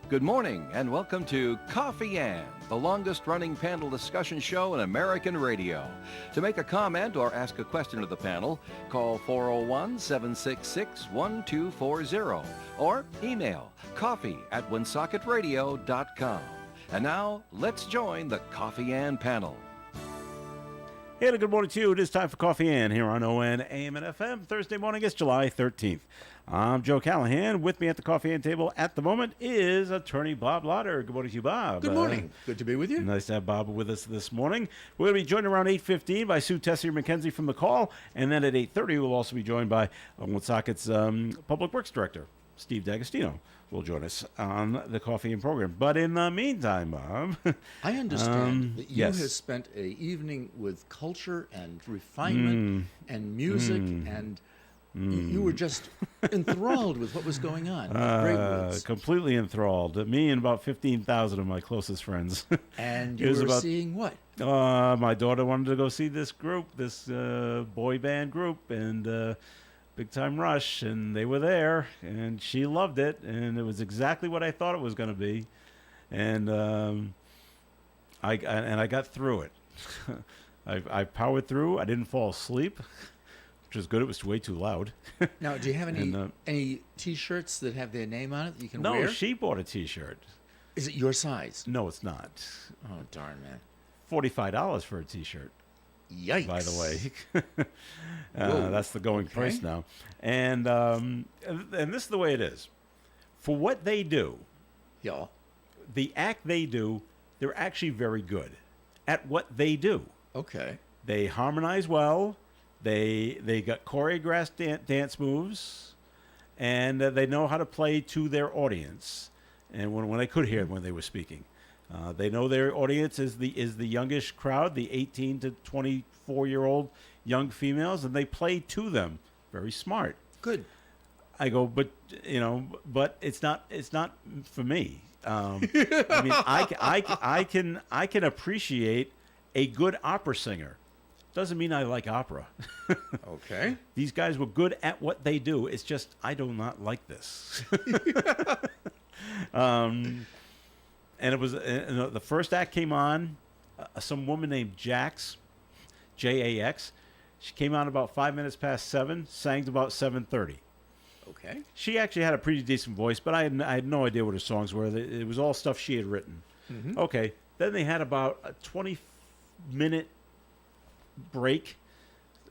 Good morning and welcome to Coffee Ann, the longest running panel discussion show in American radio. To make a comment or ask a question of the panel, call 401-766-1240 or email coffee@woonsocketradio.com. And now, let's join the Coffee Ann panel. Hey, good morning to you. It is time for Coffee Ann here on ON, AM, and FM. Thursday morning is July 13th. I'm Joe Callahan. With me at the Coffee Ann table at the moment is attorney Bob Lauder. Good morning to you, Bob. Good morning. Good to be with you. Nice to have Bob with us this morning. We're going to be joined around 8:15 by Sue Tessier-McKenzie from The Call. And then at 8:30, we'll also be joined by Woonsocket's Public Works Director, Steve D'Agostino, will join us on the Coffee Ann program. But in the meantime, Bob, I understand that you yes. have spent an evening with culture and refinement and music, and you were just enthralled with what was going on. Great completely enthralled. Me and about 15,000 of my closest friends. And you were seeing what? My daughter wanted to go see this group, this boy band group, and Big Time Rush, and they were there, and she loved it, and it was exactly what I thought it was going to be, and I got through it. I powered through. I didn't fall asleep, which was good. It was way too loud. Now, do you have any T-shirts that have their name on it that you can wear? No, she bought a T-shirt. Is it your size? No, it's not. Oh, darn, man. $45 for a T-shirt. Yikes. By the way, that's the going price now, and this is the way it is. For what they do, yeah, the act they do, they're actually very good at what they do. Okay, they harmonize well. They got choreographed dance moves, and they know how to play to their audience. And when I could hear when they were speaking. They know their audience is the youngish crowd, the 18 to 24-year-old young females, and they play to them. Very smart. Good. I go, but it's not for me. I mean, I can appreciate a good opera singer. Doesn't mean I like opera. Okay. These guys were good at what they do. It's just I do not like this. And it was the first act came on. Some woman named Jax, Jax. She came on about 5 minutes past 7. Sang to about 7:30. Okay. She actually had a pretty decent voice, but I had no idea what her songs were. It was all stuff she had written. Mm-hmm. Okay. Then they had about a 20-minute break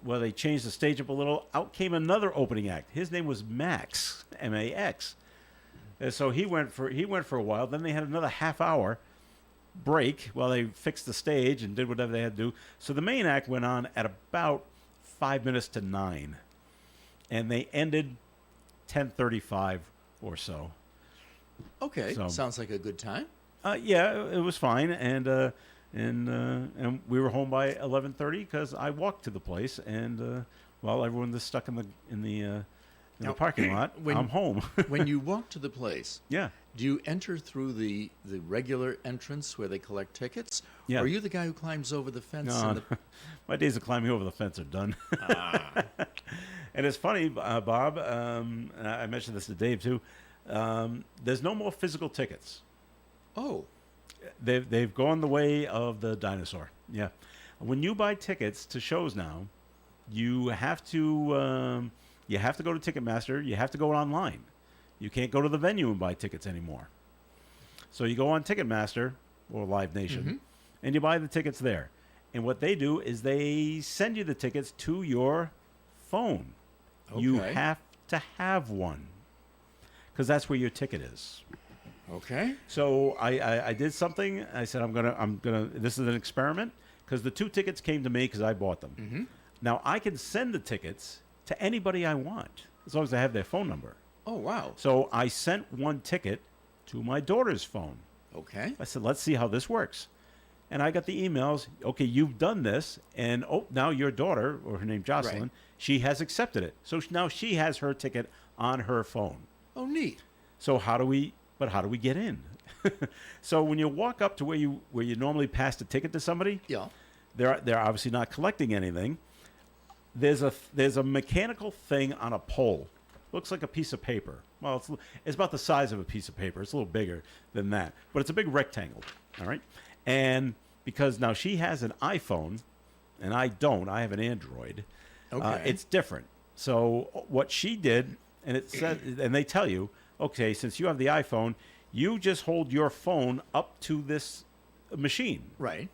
where they changed the stage up a little. Out came another opening act. His name was Max, M-A-X. And so he went for a while. Then they had another half-hour break while they fixed the stage and did whatever they had to do. So the main act went on at about 5 minutes to 9, and they ended 10:35 or so. Okay, sounds like a good time. Yeah, it was fine, and we were home by 11:30 because I walked to the place, and while everyone was stuck in the parking lot, I'm home. When you walk to the place, yeah, do you enter through the regular entrance where they collect tickets? Yeah. Or are you the guy who climbs over the fence? No, my days of climbing over the fence are done. And it's funny, Bob, and I mentioned this to Dave too, there's no more physical tickets. Oh. They've gone the way of the dinosaur. Yeah. When you buy tickets to shows now, you have to... You have to go to Ticketmaster. You have to go online. You can't go to the venue and buy tickets anymore. So you go on Ticketmaster or Live Nation, and you buy the tickets there. And what they do is they send you the tickets to your phone. Okay. You have to have one because that's where your ticket is. Okay. So I did something. I said I'm gonna. This is an experiment because the 2 tickets came to me because I bought them. Mm-hmm. Now I can send the tickets to anybody I want, as long as I have their phone number. Oh, wow. So I sent 1 ticket to my daughter's phone. Okay. I said, let's see how this works. And I got the emails, okay, you've done this, and now your daughter, or her name Jocelyn, right. She has accepted it. So now she has her ticket on her phone. Oh, neat. So how do we get in? So when you walk up to where you normally pass the ticket to somebody, yeah, they're obviously not collecting anything. there's a mechanical thing on a pole. Looks like a piece of paper. Well, it's about the size of a piece of paper. It's a little bigger than that, but it's a big rectangle. All right, and because now she has an iPhone, and I don't. I have an Android. Okay. It's different. So what she did, and it said, and they tell you, okay, since you have the iPhone, you just hold your phone up to this machine, Right.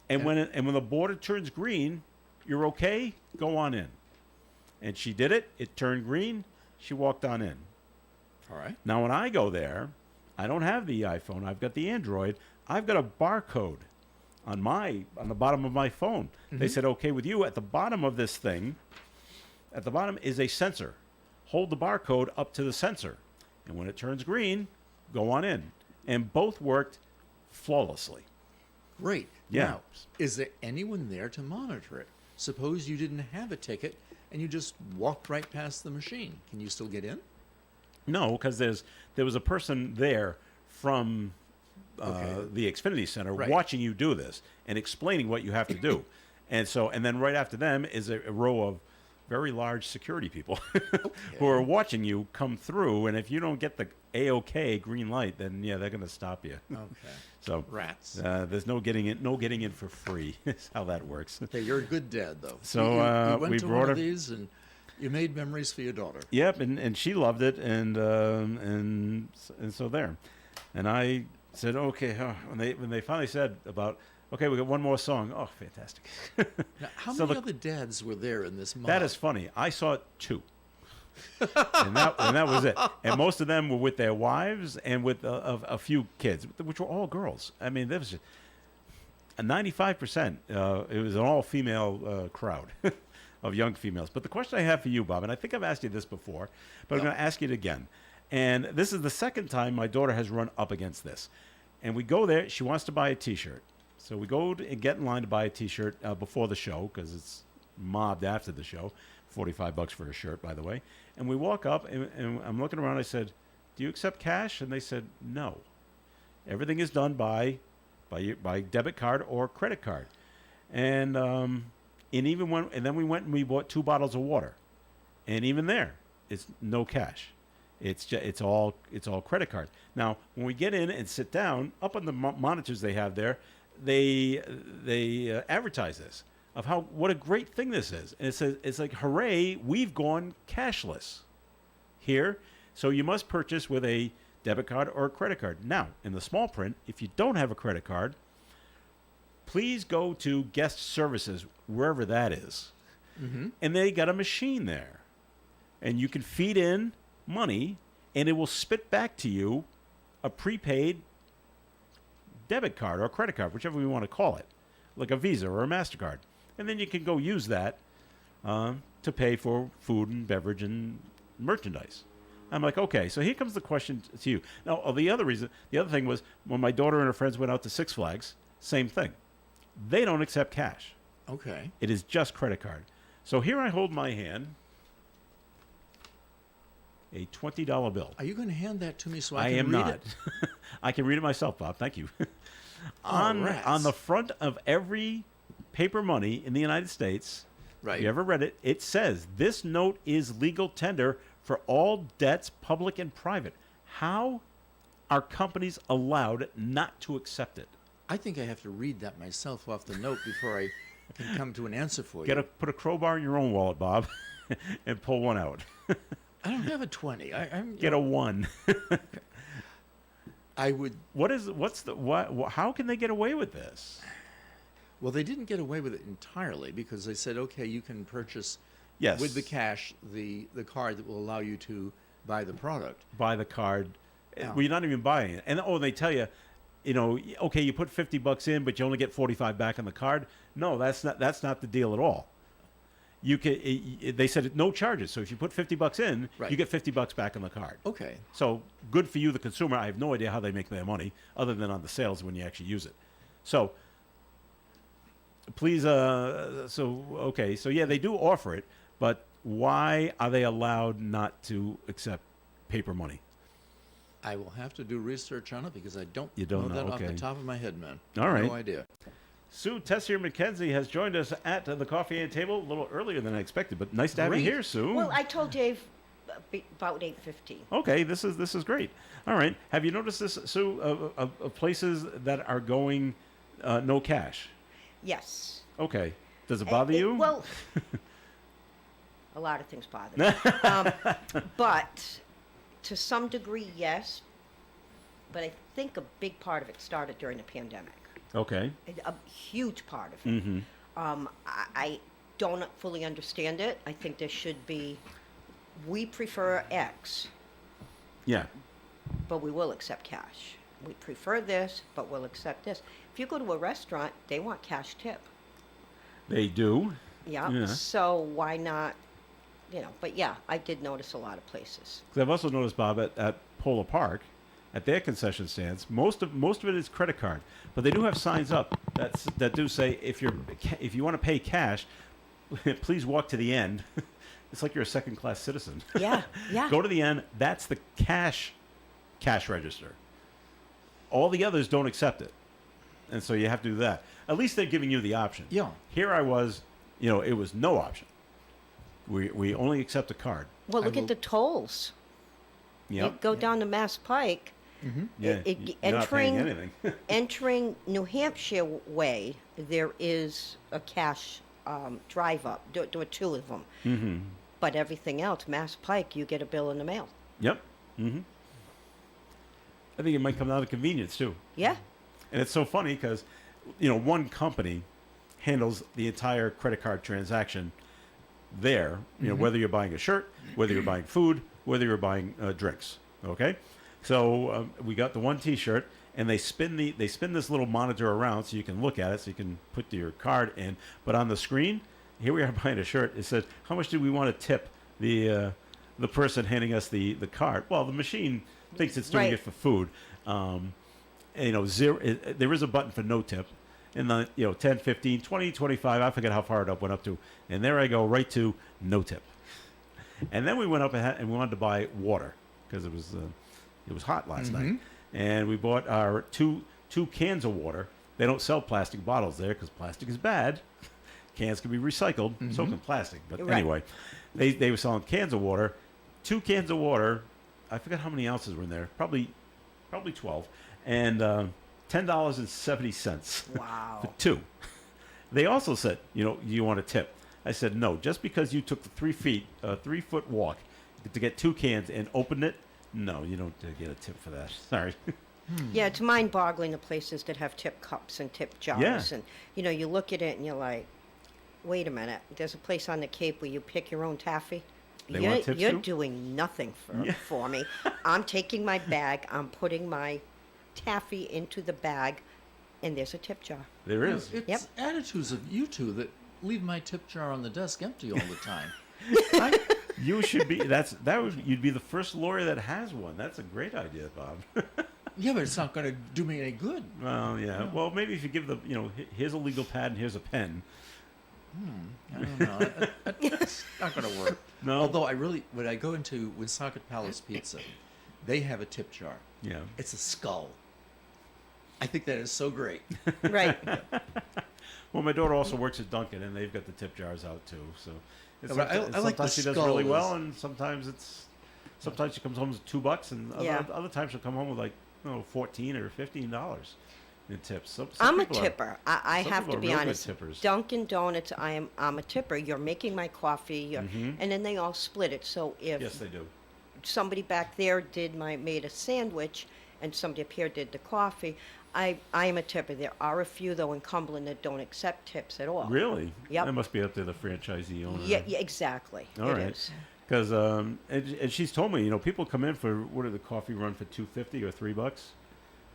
and Yeah. when the border turns green, you're okay. Go on in. And she did it. It turned green. She walked on in. All right. Now when I go there, I don't have the iPhone. I've got the Android. I've got a barcode on the bottom of my phone. They said, okay with you. At the bottom of this thing, at the bottom is a sensor. Hold the barcode up to the sensor, and when it turns green, go on in. And both worked flawlessly. Great. Yeah. Now, is there anyone there to monitor it? Suppose you didn't have a ticket and you just walked right past the machine. Can you still get in? No, because there was a person there from Okay. the Xfinity Center Right. watching you do this and explaining what you have to do. And then right after them is a row of very large security people who are watching you come through. And if you don't get the A-OK green light, then yeah, they're going to stop you. Okay. So Rats. there's no getting in for free. Is how that works. Hey, you're a good dad, though. So, you went we to brought one her- of these and you made memories for your daughter. Yep, and she loved it, and so there, and I said, okay, when they finally said about, okay, we got one more song. Oh, fantastic! Now, how So many the- other dads were there in this mob? That is funny. I saw 2, and that was it. And most of them were with their wives and with a few kids, which were all girls. I mean, there was just a 95%. It was an all-female crowd. Of young females. But the question I have for you, Bob, and I think I've asked you this before, but I'm going to ask you it again. And this is the second time my daughter has run up against this. And we go there. She wants to buy a T-shirt. So we go and get in line to buy a T-shirt before the show because it's mobbed after the show. $45 for a shirt, by the way. And we walk up, and I'm looking around. I said, do you accept cash? And they said, no. Everything is done by debit card or credit card. And then we went and we bought 2 bottles of water, and even there, it's no cash. It's all credit card. Now, when we get in and sit down, up on the monitors they have there, they advertise this of what a great thing this is, and it says it's like, hooray, we've gone cashless here. So you must purchase with a debit card or a credit card. Now, in the small print, if you don't have a credit card, please go to guest services, wherever that is. Mm-hmm. And they got a machine there. And you can feed in money, and it will spit back to you a prepaid debit card or credit card, whichever you want to call it, like a Visa or a MasterCard. And then you can go use that to pay for food and beverage and merchandise. I'm like, okay, so here comes the question to you. Now, the other thing was when my daughter and her friends went out to Six Flags, same thing. They don't accept cash. Okay. It is just credit card. So here I hold my hand, a $20 bill. Are you going to hand that to me so I I can am read not. it? I can read it myself, Bob. Thank you. rats. On the front of every paper money in the United States, Right. if you ever read it, it says, this note is legal tender for all debts, public and private. How are companies allowed not to accept it? I think I have to read that myself off the note before I can come to an answer for you. Put a crowbar in your own wallet, Bob, and pull one out. I don't have a 20. I'm Get a 1. I would. How can they get away with this? Well, they didn't get away with it entirely because they said, okay, you can purchase Yes. with the cash the card that will allow you to buy the product. Buy the card. Yeah. Well, you're not even buying it. And they tell you, okay, you put $50 in, but you only get $45 back on the card. No, that's not the deal at all. You can. They said no charges. So if you put $50 in, Right. you get $50 back on the card. Okay. So good for you, the consumer. I have no idea how they make their money other than on the sales when you actually use it. So please, okay. So yeah, they do offer it, but why are they allowed not to accept paper money? I will have to do research on it because I don't, You don't know that know, off okay. the top of my head, man. All right. No idea. Sue Tessier McKenzie has joined us at the Coffee and Table a little earlier than I expected, but nice to have you Great. here, Sue. Well, I told Dave about 8:15. Okay, this is great. All right, have you noticed this, Sue, of places that are going no cash? Yes. Okay, does it bother you? Well, a lot of things bother me. But to some degree, yes. But I think a big part of it started during the pandemic. Okay. A huge part of it. Mm-hmm. I don't fully understand it. I think there should be, we prefer X, Yeah. but we will accept cash. We prefer this, but we'll accept this. If you go to a restaurant, they want cash tip. They do. Yeah. Yeah. So why not, but yeah, I did notice a lot of places. 'Cause I've also noticed, Bob, at Polar Park, at their concession stands, most of it is credit card, but they do have signs up that do say if you want to pay cash, please walk to the end. It's like you're a second-class citizen. Yeah, yeah. Go to the end. That's the cash register. All the others don't accept it, and so you have to do that. At least they're giving you the option. Yeah. Here I was, it was no option. We only accept a card. Well, look at the tolls. Yep. You go down to Mass Pike, Yeah. You're not paying anything. entering New Hampshire way, there is a cash drive up. There are two of them. Mm-hmm. But everything else, Mass Pike, you get a bill in the mail. Yep. Mm-hmm. I think it might come down to convenience too. Yeah. And it's so funny because, one company handles the entire credit card transaction there, whether you're buying a shirt, whether you're buying food, whether you're buying drinks. Okay? So we got the one T-shirt, and they spin this little monitor around so you can look at it, so you can put your card in. But on the screen, here we are buying a shirt. It says, how much do we want to tip the person handing us the card? Well, the machine thinks it's doing Right. it for food. Zero. There is a button for no tip. And then, 10, 15, 20, 25, I forget how far it went up to. And there I go, right to no tip. And then we went up ahead and we wanted to buy water because it was hot last night. And we bought our two cans of water. They don't sell plastic bottles there because plastic is bad. Cans can be recycled, so can plastic. But Right. anyway, they were selling cans of water. 2 cans of water, I forget how many ounces were in there, probably 12. And $10.70 Wow. for 2. They also said, you want a tip. I said, no, just because you took the 3-foot walk to get 2 cans and opened it, no, you don't get a tip for that. Sorry. Yeah, it's mind-boggling the places that have tip cups and tip jars. Yeah. And, you look at it and you're like, wait a minute. There's a place on the Cape where you pick your own taffy. They you're want tips you're too? doing nothing Yeah. for me. I'm taking my bag, I'm putting my taffy into the bag, and there's a tip jar. There is. It's Yep. attitudes of you two that leave my tip jar on the desk empty all the time. You should be. You'd be the first lawyer that has one. That's a great idea, Bob. Yeah, but it's not going to do me any good. Well, yeah. Well, maybe if you give here's a legal pad and here's a pen. I don't know. It's not going to work. No. Although when I go into Woonsocket Palace Pizza, they have a tip jar. Yeah. It's a skull. I think that is so great. Right. Well, my daughter also works at Dunkin', and they've got the tip jars out too. So it's Yeah, but I like the sometimes she does really skull well, is- and sometimes she comes home with $2, and Yeah. other times she'll come home with $14 or $15 in tips. Some I'm a people are- tipper. I some have people to are be real good honest. tippers. Dunkin' Donuts, I'm a tipper. You're making my coffee, and then they all split it. So if Yes, they do. somebody back there made a sandwich, and somebody up here did the coffee, I am a tipper. There are a few though in Cumberland that don't accept tips at all. Really? Yep. That must be up to the franchisee owner. Yeah, exactly. All It right. is. Because and she's told me, people come in for what did the coffee run for $2.50 or $3?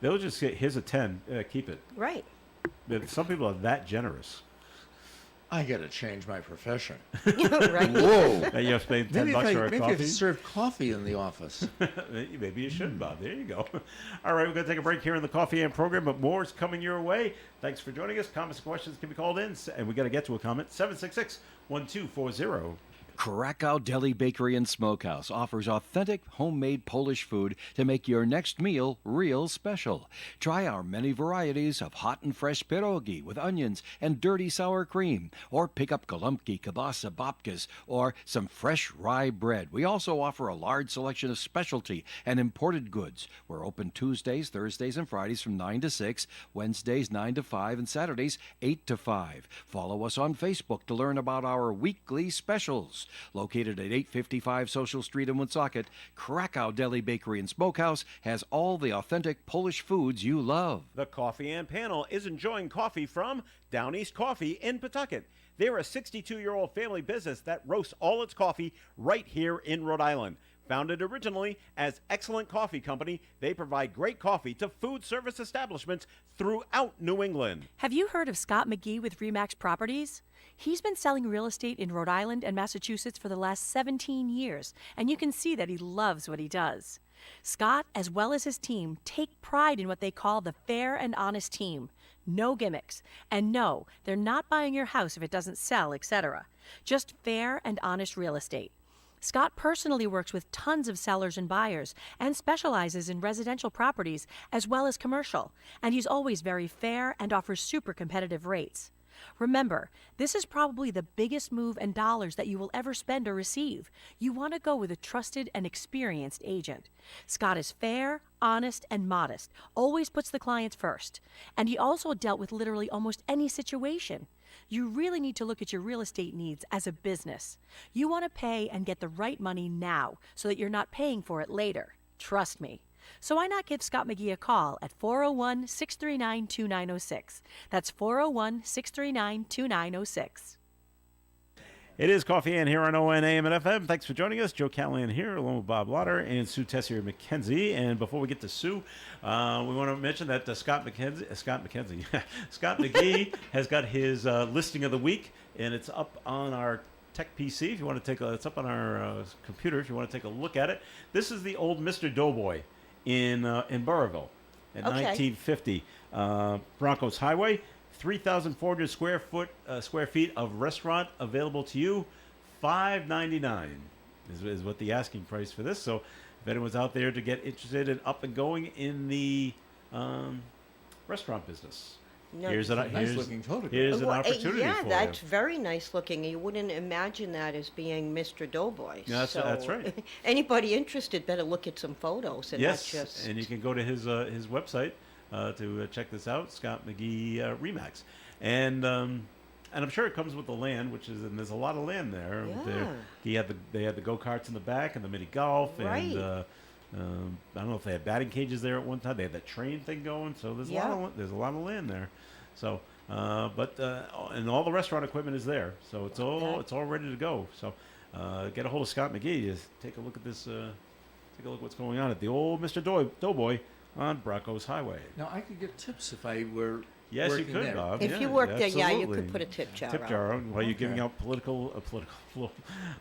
They'll just say, here's a 10, keep it. Right. But some people are that generous. I got to change my profession. Right. Whoa. And you have to pay $10 Maybe for a if coffee. I serve coffee in the office. Maybe you should, Bob. There you go. All right, we're going to take a break here in the Coffee and program, but more is coming your way. Thanks for joining us. Comments and questions can be called in, and we got to get to a comment. 766-1240. Krakow Deli Bakery and Smokehouse offers authentic homemade Polish food to make your next meal real special. Try our many varieties of hot and fresh pierogi with onions and dirty sour cream, or pick up golubki, kielbasa, babkas, or some fresh rye bread. We also offer a large selection of specialty and imported goods. We're open Tuesdays, Thursdays, and Fridays from 9 to 6, Wednesdays 9 to 5, and Saturdays 8 to 5. Follow us on Facebook to learn about our weekly specials. Located at 855 Social Street in Woonsocket, Krakow Deli Bakery and Smokehouse has all the authentic Polish foods you love. The Coffee and Panel is enjoying coffee from Down East Coffee in Pawtucket. They're a 62-year-old family business that roasts all its coffee right here in Rhode Island. Founded originally as Excellent Coffee Company, they provide great coffee to food service establishments throughout New England. Have you heard of Scott McGee with Remax Properties? He's been selling real estate in Rhode Island and Massachusetts for the last 17 years, and you can see that he loves what he does. Scott, as well as his team, take pride in what they call the fair and honest team. No gimmicks. And no, they're not buying your house if it doesn't sell, etc. Just fair and honest real estate. Scott personally works with tons of sellers and buyers and specializes in residential properties as well as commercial, and he's always very fair and offers super competitive rates. Remember, this is probably the biggest move in dollars that you will ever spend or receive. You want to go with a trusted and experienced agent. Scott is fair, honest, and modest, always puts the clients first, and he also dealt with literally almost any situation. You really need to look at your real estate needs as a business. You want to pay and get the right money now so that you're not paying for it later. Trust me. So why not give Scott McGee a call at 401-639-2906. That's 401-639-2906. It is Coffee and here on ON AM and FM. Thanks for joining us. Joe Callahan here, along with Bob Lauder and Sue Tessier McKenzie. And before we get to Sue, we want to mention that Scott McGee has got his listing of the week, and it's up on our Tech PC. If you want to it's up on our computer. If you want to take a look at it, this is the old Mr. Doughboy in Burrillville in 1950, Broncos Highway. 3,400 square feet of restaurant available to you. $5.99 is what the asking price for this. So if anyone's out there to get interested and up and going in the restaurant business, No, Nice looking photograph. here's an Well, opportunity yeah, for that's you. very nice looking. You wouldn't imagine that as being Mr. Doughboy. That's right. Anybody interested better look at some photos and Yes, not just. and you can go to his website to check this out, Scott McGee Remax, and I'm sure it comes with the land, and there's a lot of land there. Yeah. They had the go-karts in the back and the mini golf, Right. and I don't know if they had batting cages there at one time. They had that train thing going, so there's Yeah. there's a lot of land there. So, and all the restaurant equipment is there, so it's all ready to go. So, get a hold of Scott McGee. Just take a look at this. Take a look what's going on at the old Mr. Doughboy on Broncos Highway. Now, I could get tips if I were Yes, you working could, there. Bob. If Yeah, you worked there, yeah, you absolutely. could put a tip jar Tip out. jar on while you're giving Okay. out political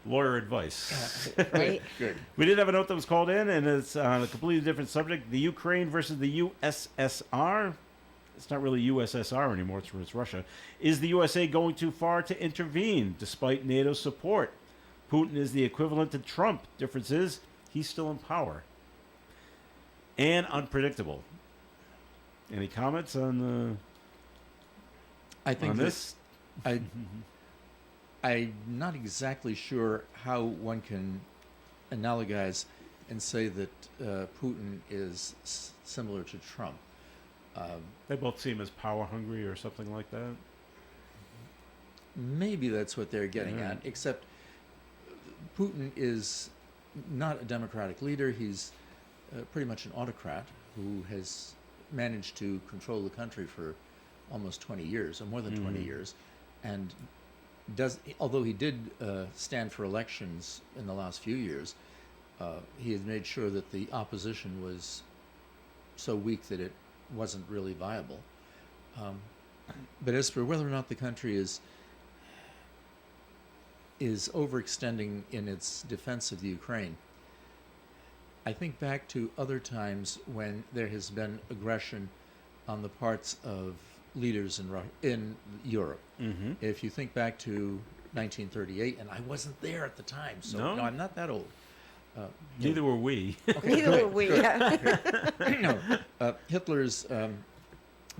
lawyer advice. Right? Good. We did have a note that was called in, and it's on a completely different subject: the Ukraine versus the USSR. It's not really USSR anymore; it's Russia. Is the USA going too far to intervene, despite NATO support? Putin is the equivalent to Trump. Difference is he's still in power and unpredictable. Any comments on I think that this? I'm not exactly sure how one can analogize and say that Putin is similar to Trump. They both seem as power hungry or something like that. Maybe that's what they're getting Yeah. at, except Putin is not a democratic leader. He's pretty much an autocrat who has managed to control the country for almost 20 years, or more than 20 years, and although he did stand for elections in the last few years, he has made sure that the opposition was so weak that it wasn't really viable. But as for whether or not the country is overextending in its defense of the Ukraine, I think back to other times when there has been aggression on the parts of leaders in Europe. Mm-hmm. If you think back to 1938, and I wasn't there at the time, so No? no, I'm not that old. Neither were we. Neither were we. Yeah. No, Hitler's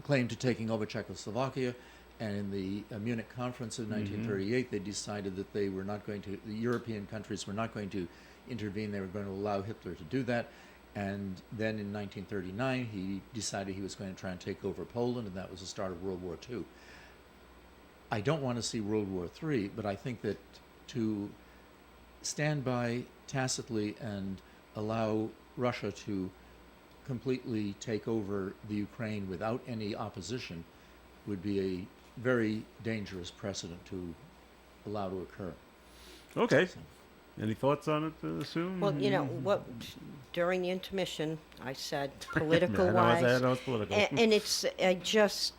claim to taking over Czechoslovakia, and in the Munich conference of 1938, they decided that they were not going to, the European countries were not going to intervene. They were going to allow Hitler to do that. And then in 1939, he decided he was going to try and take over Poland, and that was the start of World War II. I don't want to see World War III, but I think that to stand by tacitly and allow Russia to completely take over the Ukraine without any opposition would be a very dangerous precedent to allow to occur. Okay. Any thoughts on it, Sue? Well, you know what? During the intermission, I said political I wise, know it's political. and it's I just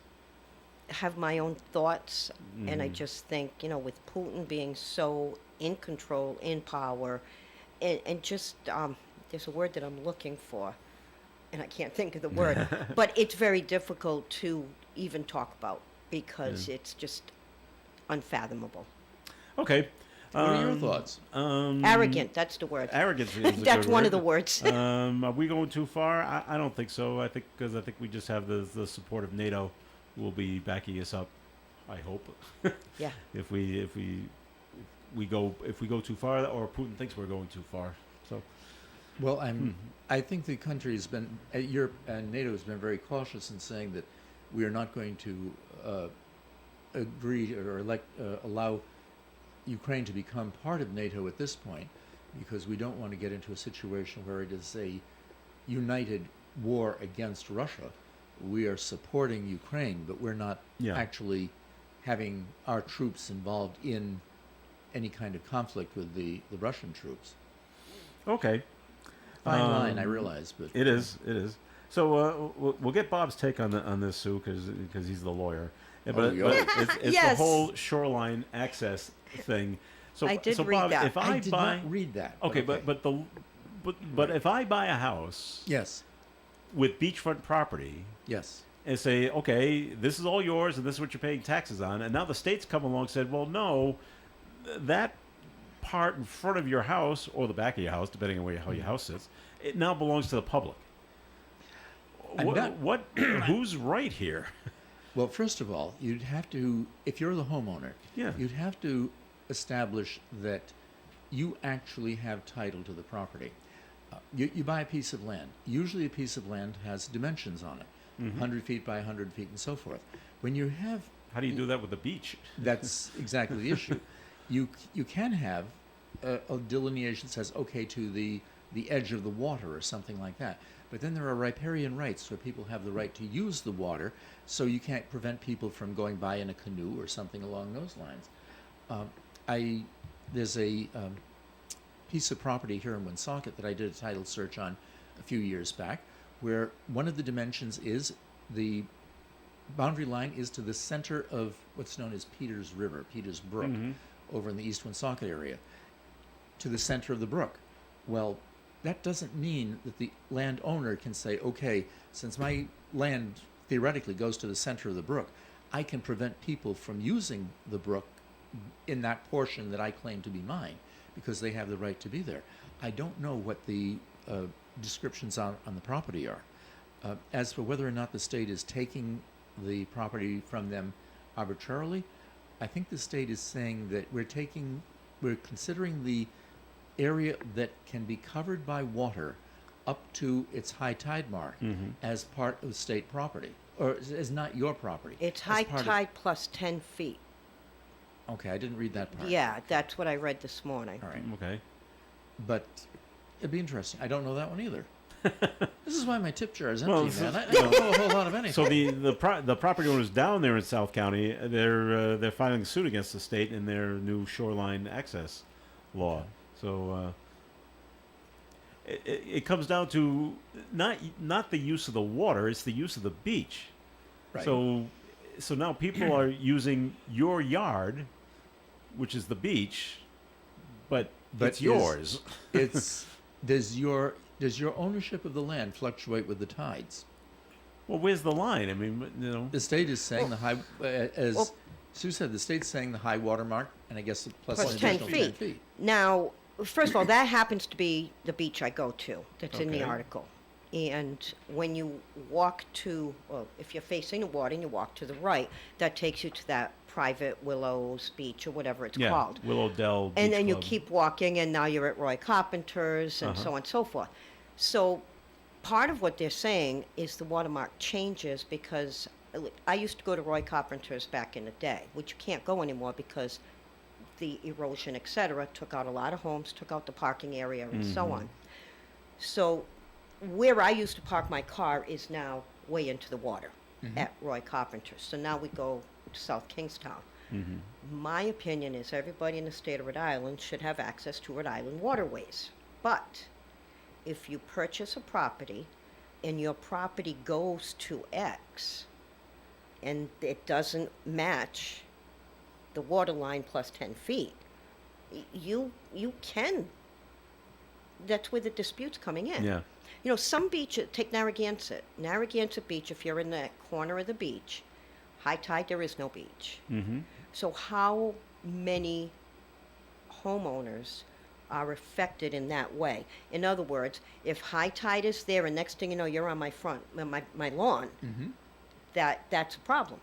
have my own thoughts, and I just think with Putin being so in control, in power, and just there's a word that I'm looking for, and I can't think of the word, but it's very difficult to even talk about because it's just unfathomable. Okay. What are your thoughts? Arrogant, that's the word. Arrogance is a That's good one word. of the words. Are we going too far? I don't think so. I think we just have the support of NATO, who will be backing us up. I hope. Yeah. If we go too far, or Putin thinks we're going too far. So Well, I think the country has been, Europe and NATO has been very cautious in saying that we are not going to agree or allow Ukraine to become part of NATO at this point, because we don't want to get into a situation where it is a united war against Russia. We are supporting Ukraine, but we're not Yeah. actually having our troops involved in any kind of conflict with the Russian troops. okay. Fine line, I realize, but It is. So we'll get Bob's take on this, Sue, because he's the lawyer. Yeah, but yeah. it's the Yes. whole shoreline access thing. So I did so read Bob, that. if I I did buy not read that. okay, but if I buy a house Yes, with beachfront property yes. and say, okay, this is all yours and this is what you're paying taxes on, and now the state's come along and said, well, no, that part in front of your house or the back of your house, depending on how your house sits, it now belongs to the public. I'm not- Who's right here? Well, first of all, you'd have to, if you're the homeowner, Yeah. you'd have to establish that you actually have title to the property. You buy a piece of land. Usually a piece of land has dimensions on it, 100 feet by 100 feet and so forth. When you have, How do you do that with the beach? that's exactly the issue. You can have a delineation that says, okay, to the edge of the water or something like that. But then there are riparian rights where people have the right to use the water, so you can't prevent people from going by in a canoe or something along those lines. There's a piece of property here in Woonsocket that I did a title search on a few years back, where one of the dimensions is the boundary line is to the center of what's known as Peters River, Peters Brook, over in the East Woonsocket area, to the center of the brook. Well, that doesn't mean that the landowner can say, okay, since my land theoretically goes to the center of the brook, I can prevent people from using the brook in that portion that I claim to be mine, because they have the right to be there. I don't know what the descriptions on the property are. As for whether or not the state is taking the property from them arbitrarily, I think the state is saying that we're considering the area that can be covered by water up to its high tide mark as part of state property, or as not your property. It's as high part of- tide plus 10 feet. Okay, I didn't read that part. Yeah, that's what I read this morning. All right. Okay. But it'd be interesting. I don't know that one either. This is why my tip jar is empty, Well, man. I don't know a whole lot of anything. So the property owners down there in South County, they're filing suit against the state in their new shoreline access law. So it comes down to not the use of the water; it's the use of the beach. Right. So now people are using your yard, which is the beach, but it's yours. Does your ownership of the land fluctuate with the tides? Well, where's the line? I mean, The state is saying the high as Well- Sue said the state's saying the high water mark, and I guess plus Plus an 10 additional feet. 10 feet. Now, first of all, that happens to be the beach I go to. That's in the Okay. article. And when you walk to, well, if you're facing the water and you walk to the right, that takes you to that private Willows Beach or whatever it's Yeah, called. Willow Dell Beach And then you Club. keep walking, and now you're at Roy Carpenter's, and so on and so forth. So, part of what they're saying is the watermark changes because I used to go to Roy Carpenter's back in the day, which you can't go anymore because the erosion, et cetera, took out a lot of homes, took out the parking area, and so on. So, where I used to park my car is now way into the water at Roy Carpenter's. So now we go to South Kingstown. My opinion is everybody in the state of Rhode Island should have access to Rhode Island waterways. But if you purchase a property and your property goes to X and it doesn't match the water line plus 10 feet, you can. That's where the dispute's coming in. Yeah. You know, some beaches, take Narragansett. Narragansett Beach, if you're in that corner of the beach, high tide, there is no beach. Mm-hmm. So how many homeowners are affected in that way? In other words, if high tide is there and next thing you know, you're on my my lawn, that's a problem.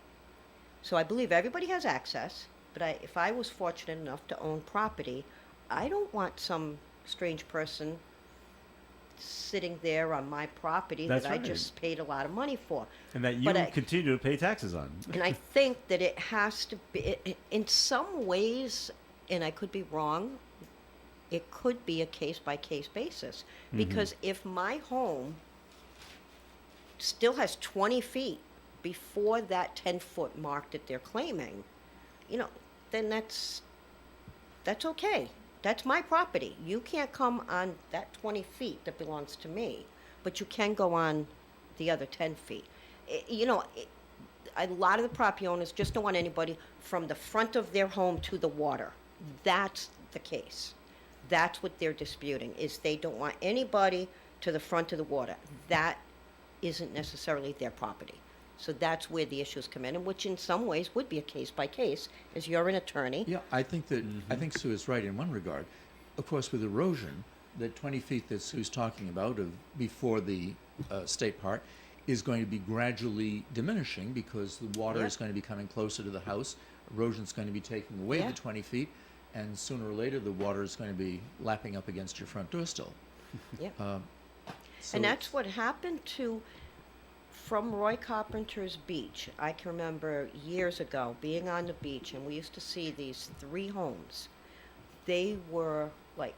So I believe everybody has access, but if I was fortunate enough to own property, I don't want some strange person sitting there on my property That's that I right. just paid a lot of money for. And that you But I- continue to pay taxes on. And I think that it has to be, in some ways, and I could be wrong, it could be a case-by-case basis. Because if my home still has 20 feet before that 10-foot mark that they're claiming, you know, then that's okay. That's my property. You can't come on that 20 feet that belongs to me, but you can go on the other 10 feet. You know, a lot of the property owners just don't want anybody from the front of their home to the water. That's the case. That's what they're disputing, is they don't want anybody to the front of the water. That isn't necessarily their property. So that's where the issues come in, and which in some ways would be a case by case, as you're an attorney. Yeah, I think Sue is right in one regard. Of course, with erosion, the 20 feet that Sue's talking about of before the state park is going to be gradually diminishing because the water Yeah. is going to be coming closer to the house. Erosion's going to be taking away Yeah. the 20 feet, and sooner or later the water is going to be lapping up against your front door still. Yeah. So And that's what happened to, from Roy Carpenter's beach. I can remember years ago being on the beach, and we used to see these 3 homes. They were like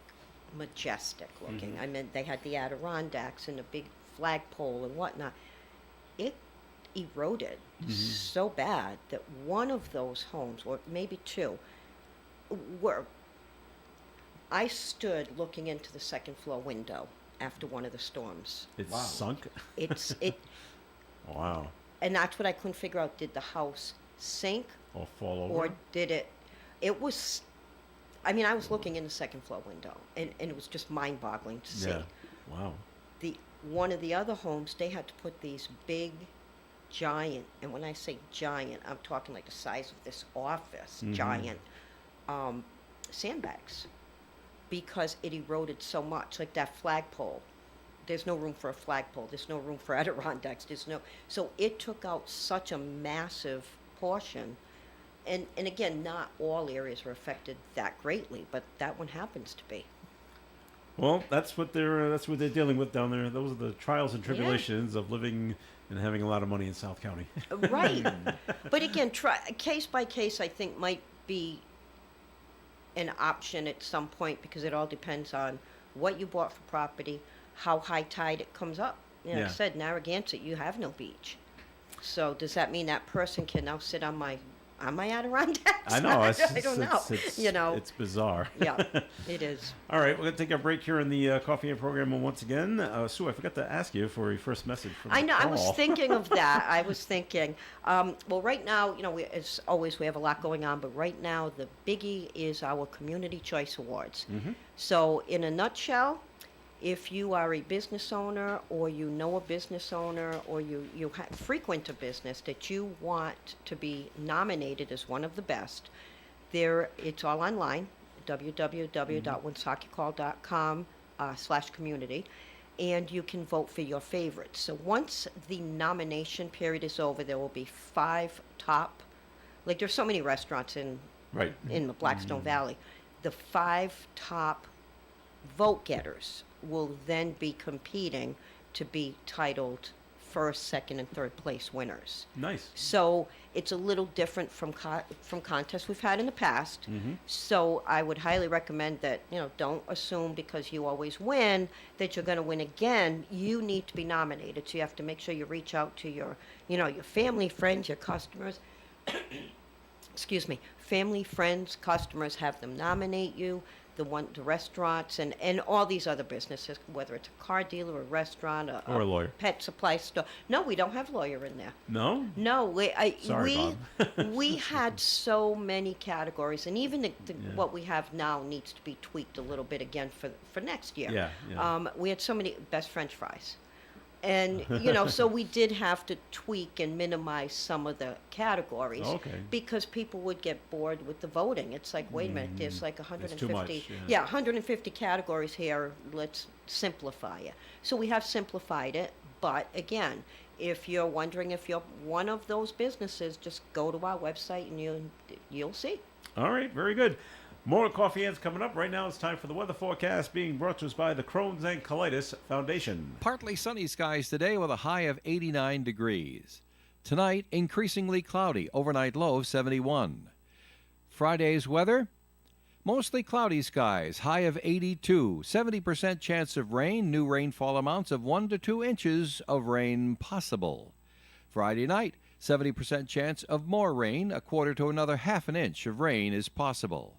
majestic looking. I mean, they had the Adirondacks and a big flagpole and whatnot. It eroded so bad that one of those homes, or maybe 2, were. I stood looking into the second floor window after one of the storms. It's Wow. sunk. It Wow. and that's what I couldn't figure out. Did the house sink Or fall over. or did it was, I mean, I was looking in the second floor window and it was just mind boggling to see. Yeah. Wow. One of the other homes, they had to put these big giant, and when I say giant, I'm talking like the size of this office, giant sandbags, because it eroded so much, like that flagpole. There's no room for a flagpole. There's no room for Adirondacks. So it took out such a massive portion. And again, not all areas were affected that greatly, but that one happens to be. Well, that's what they're dealing with down there. Those are the trials and tribulations of living and having a lot of money in South County. Right. But again, case by case, I think might be an option at some point because it all depends on what you bought for property, how high tide it comes up. You know, Like Yeah. I said, Narragansett, you have no beach. So does that mean that person can now sit on my Adirondacks? I know. I don't know. You know. It's bizarre. Yeah, it is. All right, we're going to take a break here in the Coffee and Program once again. Sue, I forgot to ask you for your first message from I the know. I was call. thinking of that. I was thinking. Well, right now, you know, as always, we have a lot going on. But right now, the biggie is our Community Choice Awards. So, in a nutshell, if you are a business owner or you know a business owner or frequent a business that you want to be nominated as one of the best, it's all online, www.woonsocketcall.com/community, and you can vote for your favorites. So once the nomination period is over, there will be 5 top, like there's so many restaurants in Right. the Blackstone Valley. The 5 top vote getters will then be competing to be titled first, second, and third place winners. Nice. So it's a little different from contests we've had in the past. So I would highly recommend that, don't assume because you always win that you're going to win again. You need to be nominated. So you have to make sure you reach out to your family, friends, your customers. Excuse me, family, friends, customers, have them nominate you. The restaurants and all these other businesses, whether it's a car dealer, a restaurant, Or a lawyer. pet supply store. No, we don't have lawyer in there. No? No, Sorry, we had so many categories, and even what we have now needs to be tweaked a little bit again for next year. Yeah. We had so many best French fries. And, so we did have to tweak and minimize some of the categories. Okay. Because people would get bored with the voting. It's like, wait a minute, there's like 150. too much, Yeah, 150 categories here. Let's simplify it. So we have simplified it. But again, if you're wondering if you're one of those businesses, just go to our website and you'll see. All right, very good. More Coffee Ants coming up. Right now it's time for the weather forecast being brought to us by the Crohn's and Colitis Foundation. Partly sunny skies today with a high of 89 degrees. Tonight, increasingly cloudy, overnight low of 71. Friday's weather, mostly cloudy skies, high of 82. 70% chance of rain, new rainfall amounts of 1 to 2 inches of rain possible. Friday night, 70% chance of more rain, a quarter to another half an inch of rain is possible.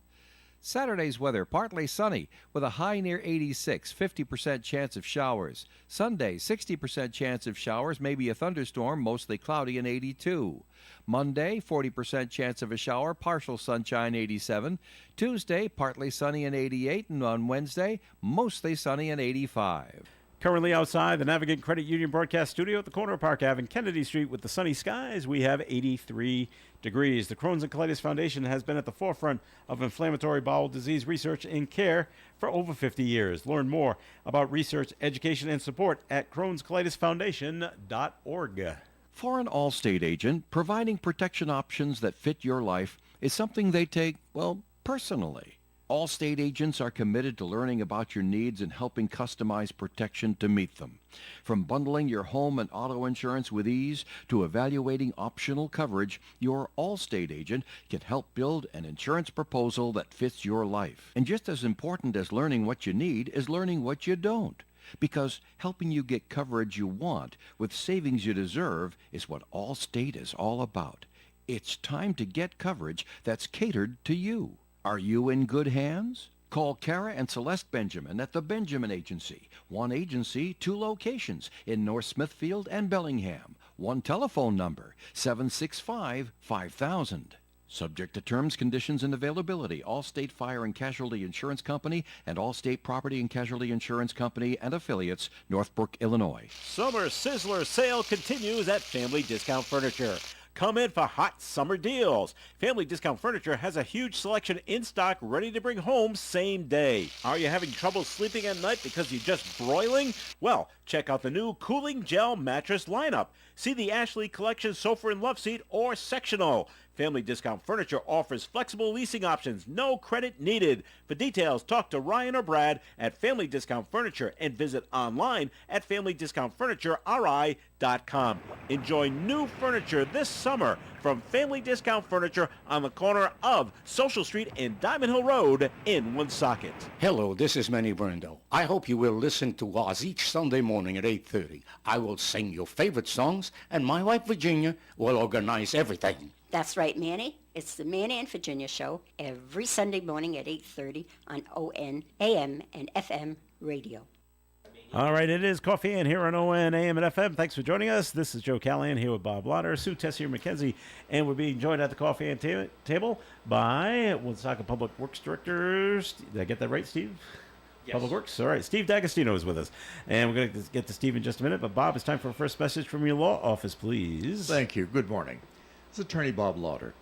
Saturday's weather, partly sunny with a high near 86, 50% chance of showers. Sunday, 60% chance of showers, maybe a thunderstorm, mostly cloudy and 82. Monday, 40% chance of a shower, partial sunshine, 87. Tuesday, partly sunny and 88, and on Wednesday, mostly sunny and 85. Currently outside the Navigant Credit Union broadcast studio at the corner of Park Ave and Kennedy Street with the sunny skies, we have 83 degrees. The Crohn's and Colitis Foundation has been at the forefront of inflammatory bowel disease research and care for over 50 years. Learn more about research, education, and support at Crohn'sColitisFoundation.org. For an Allstate agent, providing protection options that fit your life is something they take, personally. Allstate agents are committed to learning about your needs and helping customize protection to meet them. From bundling your home and auto insurance with ease to evaluating optional coverage, your Allstate agent can help build an insurance proposal that fits your life. And just as important as learning what you need is learning what you don't. Because helping you get coverage you want with savings you deserve is what Allstate is all about. It's time to get coverage that's catered to you. Are you in good hands? Call Kara and Celeste Benjamin at the Benjamin Agency. One agency, 2 locations in North Smithfield and Bellingham. One telephone number, 765-5000. Subject to terms, conditions, and availability. Allstate Fire and Casualty Insurance Company and Allstate Property and Casualty Insurance Company and affiliates, Northbrook, Illinois. Summer Sizzler sale continues at Family Discount Furniture. Come in for hot summer deals. Family Discount Furniture has a huge selection in stock ready to bring home same day. Are you having trouble sleeping at night because you're just broiling? Well, check out the new Cooling Gel Mattress lineup. See the Ashley Collection Sofa and Love Seat or Sectional. Family Discount Furniture offers flexible leasing options, no credit needed. For details, talk to Ryan or Brad at Family Discount Furniture and visit online at FamilyDiscountFurnitureRI.com. Enjoy new furniture this summer from Family Discount Furniture on the corner of Social Street and Diamond Hill Road in Woonsocket. Hello, this is Manny Brando. I hope you will listen to us each Sunday morning at 8:30. I will sing your favorite songs, and my wife Virginia will organize everything. That's right, Manny. It's the Manny and Virginia Show every Sunday morning at 8:30 on ON, AM, and FM radio. All right, it is Coffee Ant here on ON, AM, and FM. Thanks for joining us. This is Joe Callahan here with Bob Lauder, Sue Tessier-McKenzie, and we're being joined at the Coffee Ant table by Woonsocket Public Works Director. Did I get that right, Steve? Yes. Public Works. All right. Steve D'Agostino is with us. And we're going to get to Steve in just a minute. But, Bob, it's time for our first message from your law office, please. Thank you. Good morning. This is Attorney Bob Lauder.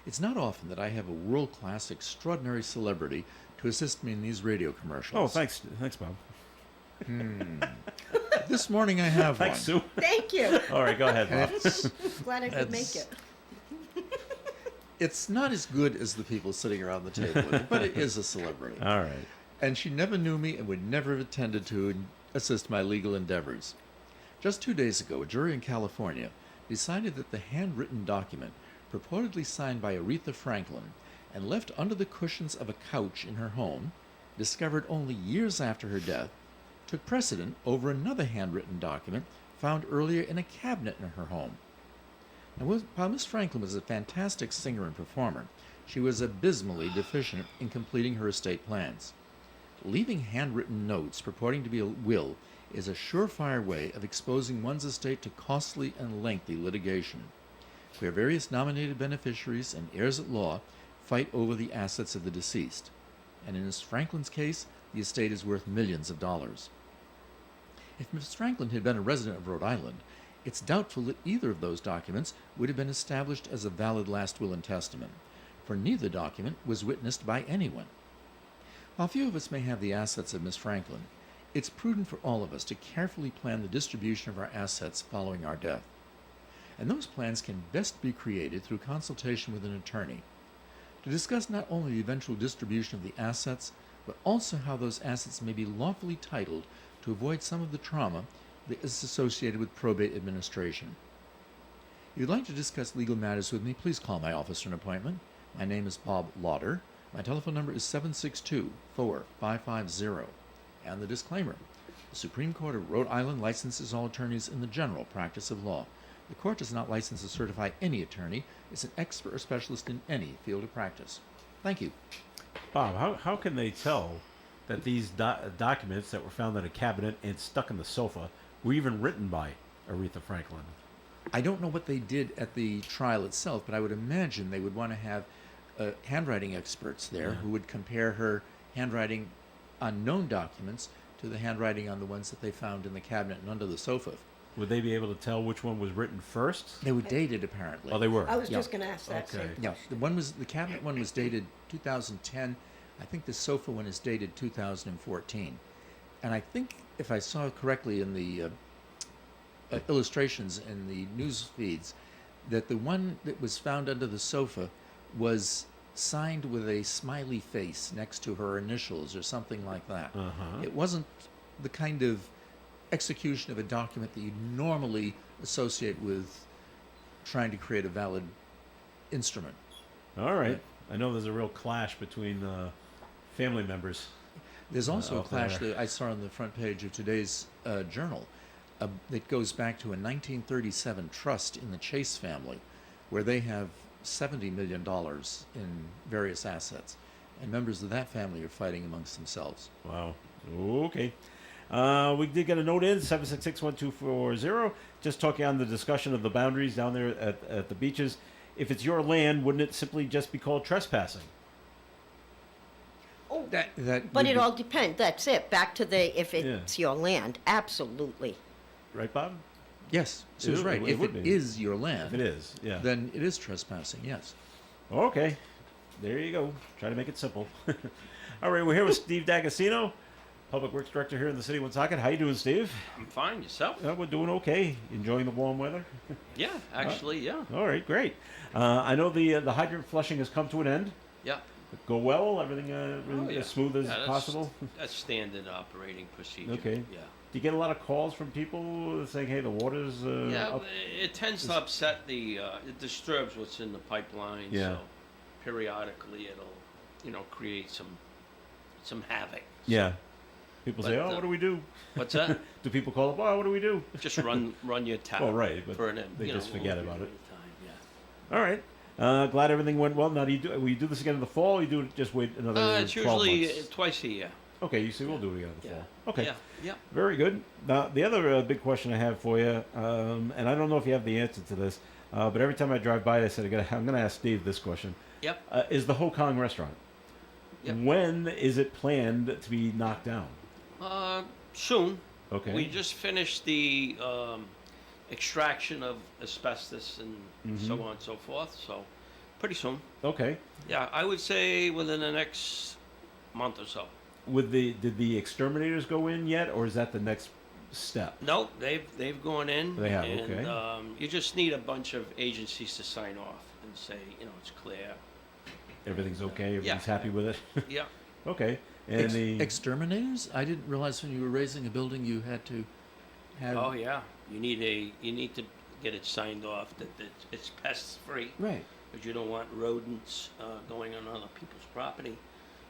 It's not often that I have a world-class, extraordinary celebrity to assist me in these radio commercials. Oh, thanks. Thanks, Bob. This morning I have Thanks, Sue. Thank you. All right, go ahead, Bob. Glad I could make That's- it. It's not as good as the people sitting around the table with me, but it is a celebrity. All right. And she never knew me and would never have attended to assist my legal endeavors. Just 2 days ago, a jury in California decided that the handwritten document, purportedly signed by Aretha Franklin and left under the cushions of a couch in her home, discovered only years after her death, took precedent over another handwritten document found earlier in a cabinet in her home. Now, while Miss Franklin was a fantastic singer and performer, she was abysmally deficient in completing her estate plans. Leaving handwritten notes purporting to be a will is a surefire way of exposing one's estate to costly and lengthy litigation, where various nominated beneficiaries and heirs at law fight over the assets of the deceased. And in Miss Franklin's case, the estate is worth millions of dollars. If Miss Franklin had been a resident of Rhode Island, it's doubtful that either of those documents would have been established as a valid last will and testament, for neither document was witnessed by anyone. While few of us may have the assets of Miss Franklin, it's prudent for all of us to carefully plan the distribution of our assets following our death. And those plans can best be created through consultation with an attorney to discuss not only the eventual distribution of the assets, but also how those assets may be lawfully titled to avoid some of the trauma that is associated with probate administration. If you'd like to discuss legal matters with me, please call my office for an appointment. My name is Bob Lauder. My telephone number is 762-4550. And the disclaimer: the Supreme Court of Rhode Island licenses all attorneys in the general practice of law. The court does not license or certify any attorney as an expert or specialist in any field of practice. Thank you. Bob, how can they tell that these documents that were found in a cabinet and stuck in the sofa were even written by Aretha Franklin? I don't know what they did at the trial itself, but I would imagine they would want to have handwriting experts there who would compare her handwriting on known documents to the handwriting on the ones that they found in the cabinet and under the sofa. Would they be able to tell which one was written first? They were dated, apparently. Oh, they were. I was Yeah. just going to ask that. Okay. Same Yeah, the cabinet one was dated 2010. I think the sofa one is dated 2014. And I think, if I saw correctly in the illustrations in the news feeds, that the one that was found under the sofa was signed with a smiley face next to her initials or something like that. Uh-huh. It wasn't the kind of execution of a document that you normally associate with trying to create a valid instrument. All right. I know there's a real clash between family members. There's also a out clash there. that I saw on the front page of today's journal that goes back to a 1937 trust in the Chase family, where they have $70 million in various assets, and members of that family are fighting amongst themselves. Wow. Okay. We did get a note in, 766-1240, just talking on the discussion of the boundaries down there at the beaches. If it's your land, wouldn't it simply just be called trespassing? Oh, That but would it be- all depends. That's it. Back to if it's your land. Absolutely. Right, Bob? Yes, Sue's It right. would- If would it be. is your land, If it is, yeah. then it is trespassing, yes. Okay. There you go. Try to make it simple. All right, we're here with Steve D'Agostino, Public Works Director here in the city of Woonsocket. How you doing, Steve? I'm fine. Yourself? We're doing okay. Enjoying the warm weather? Yeah, actually, yeah. All right, great. I know the hydrant flushing has come to an end. Yeah. Go well? Everything, Oh, yeah. as smooth as Yeah, that's- possible? That's standard operating procedure. Okay. Yeah. Do you get a lot of calls from people saying, hey, the water's Yeah, up? it tends to upset it disturbs what's in the pipeline. Yeah. So periodically it'll, create some havoc. Yeah. People say, But, oh, what do we do? What's that? Do people call up, oh, what do we do? Just run your tap. Oh, right, but for an, they just forget about it. Time, yeah. All right. Glad everything went well. Now, will you do this again in the fall, or you do it just wait another It's 12 usually months? twice a year. Okay, you see, we'll do it again in the Yeah. fall. Okay. Yeah. Yeah. Very good. Now, the other big question I have for you, and I don't know if you have the answer to this, but every time I drive by, I said, I'm going to ask Steve this question. Yep. Is the Ho Kong restaurant? Yep. When is it planned to be knocked down? Soon. Okay. We just finished the extraction of asbestos and so on and so forth. So, pretty soon. Okay. Yeah, I would say within the next month or so. Did the exterminators go in yet, or is that the next step? No, they've gone in. They have, and, okay. You just need a bunch of agencies to sign off and say, it's clear. Everything's okay. Everybody's Yeah. happy with it. Yeah. Okay. And the Exterminators? I didn't realize when you were raising a building you had to have. Oh yeah. You need to get it signed off that it's pest free. Right. Because you don't want rodents going on other people's property.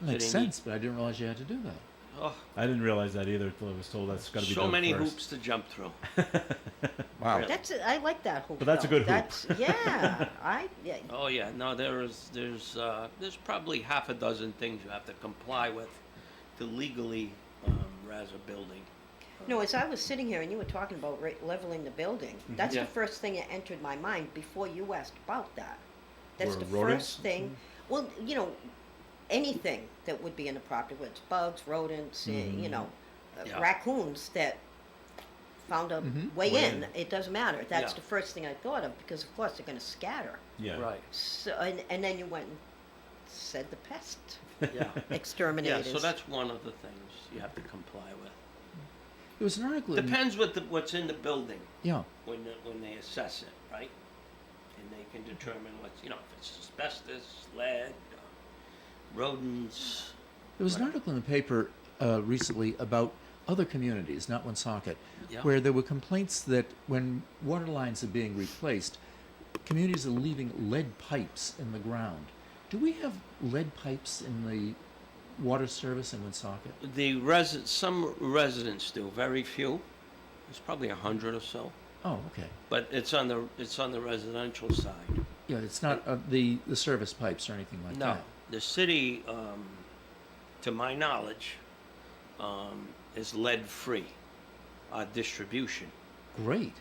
Makes So they need- sense, but I didn't realize you had to do that. Oh, I didn't realize that either until I was told that's got to be so done many first. hoops to jump through. Wow. I like that hoop. But that's a though. good hoop. Yeah, Oh yeah, no, there's probably half a dozen things you have to comply with to legally razz a building. No, as I was sitting here and you were talking about leveling the building, that's Yeah. the first thing that entered my mind before you asked about that. That's Were the rodents? first thing. Well, anything that would be in the property, whether it's bugs, rodents, Yeah. raccoons that found a way Way in. in. It doesn't matter. That's Yeah. the first thing I thought of because, of course, they're going to scatter. Yeah. Right. So, and then you went and said the pest Yeah. Yeah. exterminators. So that's one of the things you have to comply with. There was an article. Depends what's in the building Yeah. when they assess it, right? And they can determine what's if it's asbestos, lead, rodents. There was an article in the paper recently about other communities, not Woonsocket, Yeah. where there were complaints that when water lines are being replaced, communities are leaving lead pipes in the ground. Do we have lead pipes in the water service in Woonsocket? Some residents do, very few. There's probably 100 or so, Oh, okay. but it's on the residential side. Yeah, it's not the service pipes or anything like No, that. the city, to my knowledge, is lead-free distribution. Great.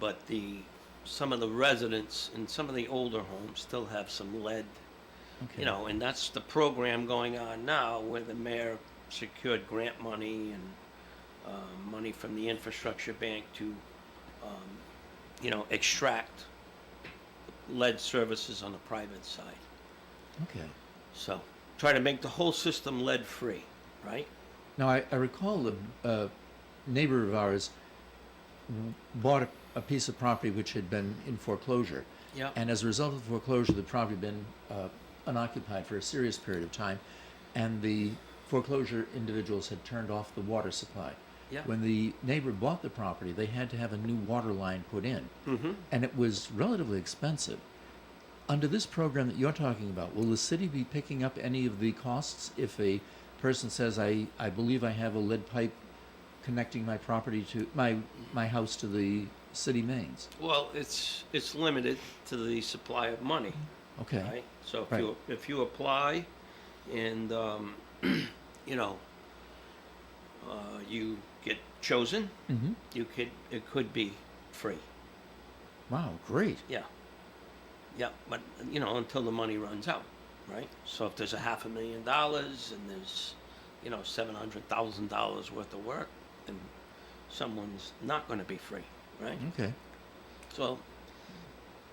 But some of the residents in some of the older homes still have some lead. Okay. And that's the program going on now where the mayor secured grant money and money from the infrastructure bank to, extract lead services on the private side. Okay. So try to make the whole system lead free, right? Now, I recall a neighbor of ours bought a piece of property which had been in foreclosure. Yeah. And as a result of the foreclosure, the property had been unoccupied for a serious period of time, and the foreclosure individuals had turned off the water supply. Yeah. When the neighbor bought the property, they had to have a new water line put in, Mm-hmm. and it was relatively expensive. Under this program that you're talking about, will the city be picking up any of the costs if a person says, I believe I have a lead pipe connecting my property to my house to the city mains? Well, it's limited to the supply of money, Okay. right? So if Right. you apply, and you get chosen, Mm-hmm. it could be free. Wow, great. Yeah. Yeah, but until the money runs out, right? So if there's $500,000 and there's $700,000 worth of work, then someone's not going to be free, right? Okay. So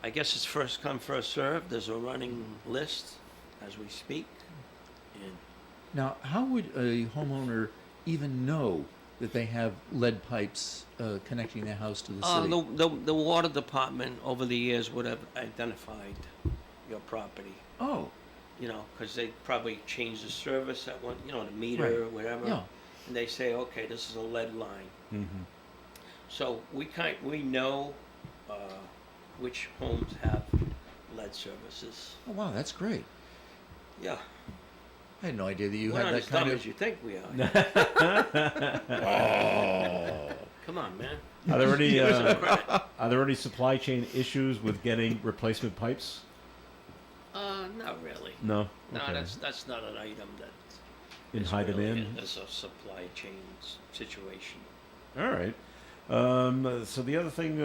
I guess it's first come, first served. There's a running list as we speak. And Now, how would a homeowner even know that they have lead pipes connecting their house to the city? the water department over the years would have identified your property, Oh, because they probably changed the service at one, the meter Right. or whatever. Yeah. And they say, okay, this is a lead line. Mm-hmm. So we know which homes have lead services. oh wow, that's great. Yeah. I had no idea that you We're had not that as dumb kind as of. you think we are. Come on, man. Are there any Give us some credit. are there any supply chain issues with getting replacement pipes? Not really. No. No, Okay. that's not an item that In is high really demand. It's a supply chain situation. All right. So the other thing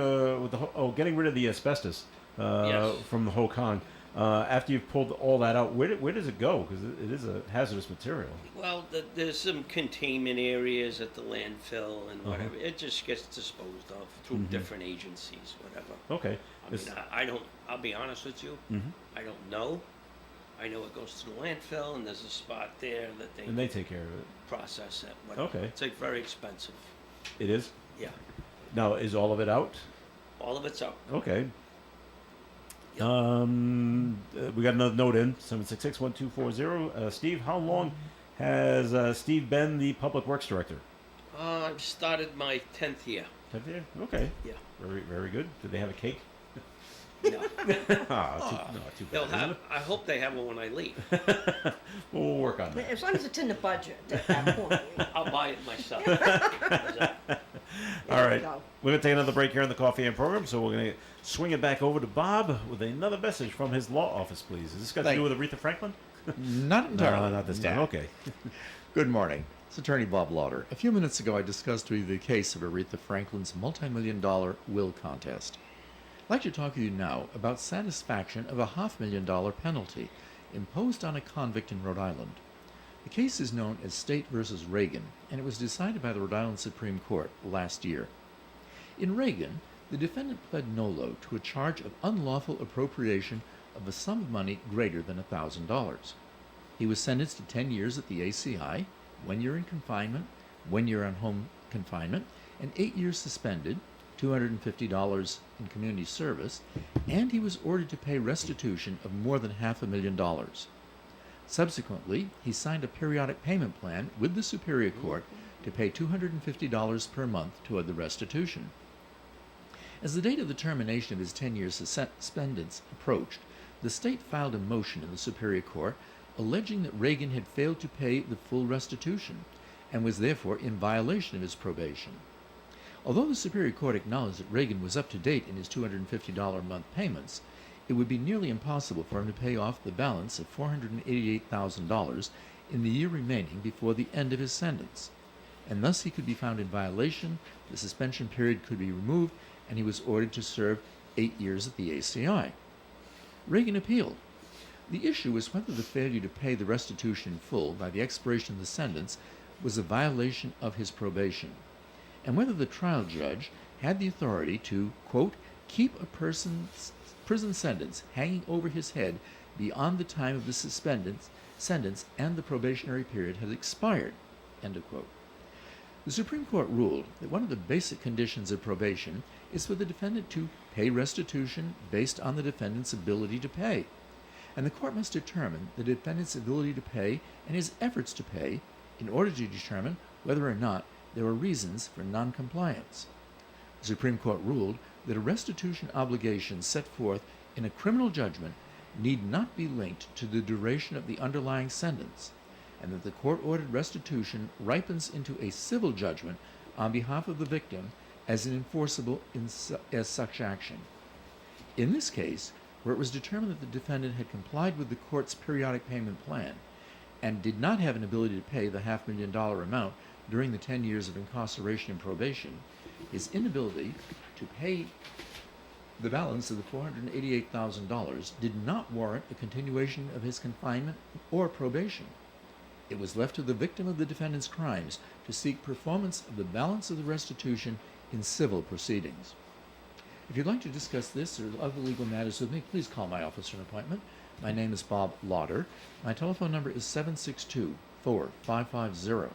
with getting rid of the asbestos Yes. from the Ho Kong. After you've pulled all that out, where does it go? Because it is a hazardous material. Well, there's some containment areas at the landfill and whatever. It just gets disposed of through different agencies, whatever. Okay. I mean, I don't. I'll be honest with you. I don't know. I know it goes to the landfill, and there's a spot there that And they take care of it. process it. Whatever. Okay. It's like very expensive. It is? Yeah. Now, is all of it out? All of it's out. Okay. We got another note in, 766-1240. Steve, how long has Steve been the Public Works Director? I've started my 10th year. 10th year? Okay. Yeah. Very, very good. Did they have a cake? No. Too They'll bad, isn't have. it? I hope they have one when I leave. We'll work on that. As long as it's in the budget at that point. I'll buy it myself. All right. go. We're going to take another break here on the Coffee and Program, so we're going to swing it back over to Bob with another message from his law office, please. Is this got to do with Aretha Franklin? Not entirely. No, not this time. No. Okay. Good morning. It's Attorney Bob Lauder. A few minutes ago, I discussed with you the case of Aretha Franklin's multi-million-dollar will contest. I'd like to talk to you now about satisfaction of a $500,000 penalty imposed on a convict in Rhode Island. The case is known as State versus Reagan, and it was decided by the Rhode Island Supreme Court last year. In Reagan, the defendant pled nolo to a charge of unlawful appropriation of a sum of money greater than $1,000. He was sentenced to 10 years at the ACI, 1 year in confinement, 1 year on home confinement, and 8 years suspended, $250 in community service, and he was ordered to pay restitution of more than $500,000. Subsequently, he signed a periodic payment plan with the Superior Court to pay $250 per month toward the restitution. As the date of the termination of his 10-year suspendence approached, the state filed a motion in the Superior Court alleging that Reagan had failed to pay the full restitution and was therefore in violation of his probation. Although the Superior Court acknowledged that Reagan was up to date in his $250 a month payments, it would be nearly impossible for him to pay off the balance of $488,000 in the year remaining before the end of his sentence, and thus he could be found in violation, the suspension period could be removed, and he was ordered to serve 8 years at the ACI. Reagan appealed. The issue was whether the failure to pay the restitution in full by the expiration of the sentence was a violation of his probation, and whether the trial judge had the authority to, quote, keep a person's prison sentence hanging over his head beyond the time of the sentence and the probationary period has expired, end of quote. The Supreme Court ruled that one of the basic conditions of probation is for the defendant to pay restitution based on the defendant's ability to pay, and the court must determine the defendant's ability to pay and his efforts to pay in order to determine whether or not there were reasons for noncompliance. The Supreme Court ruled that a restitution obligation set forth in a criminal judgment need not be linked to the duration of the underlying sentence, and that the court-ordered restitution ripens into a civil judgment on behalf of the victim as an enforceable as such action. In this case, where it was determined that the defendant had complied with the court's periodic payment plan and did not have an ability to pay the $500,000 amount during the 10 years of incarceration and probation, his inability to pay the balance of the $488,000 did not warrant a continuation of his confinement or probation. It was left to the victim of the defendant's crimes to seek performance of the balance of the restitution in civil proceedings. If you'd like to discuss this or other legal matters with me, please call my office for an appointment. My name is Bob Lauder. My telephone number is 762-4550.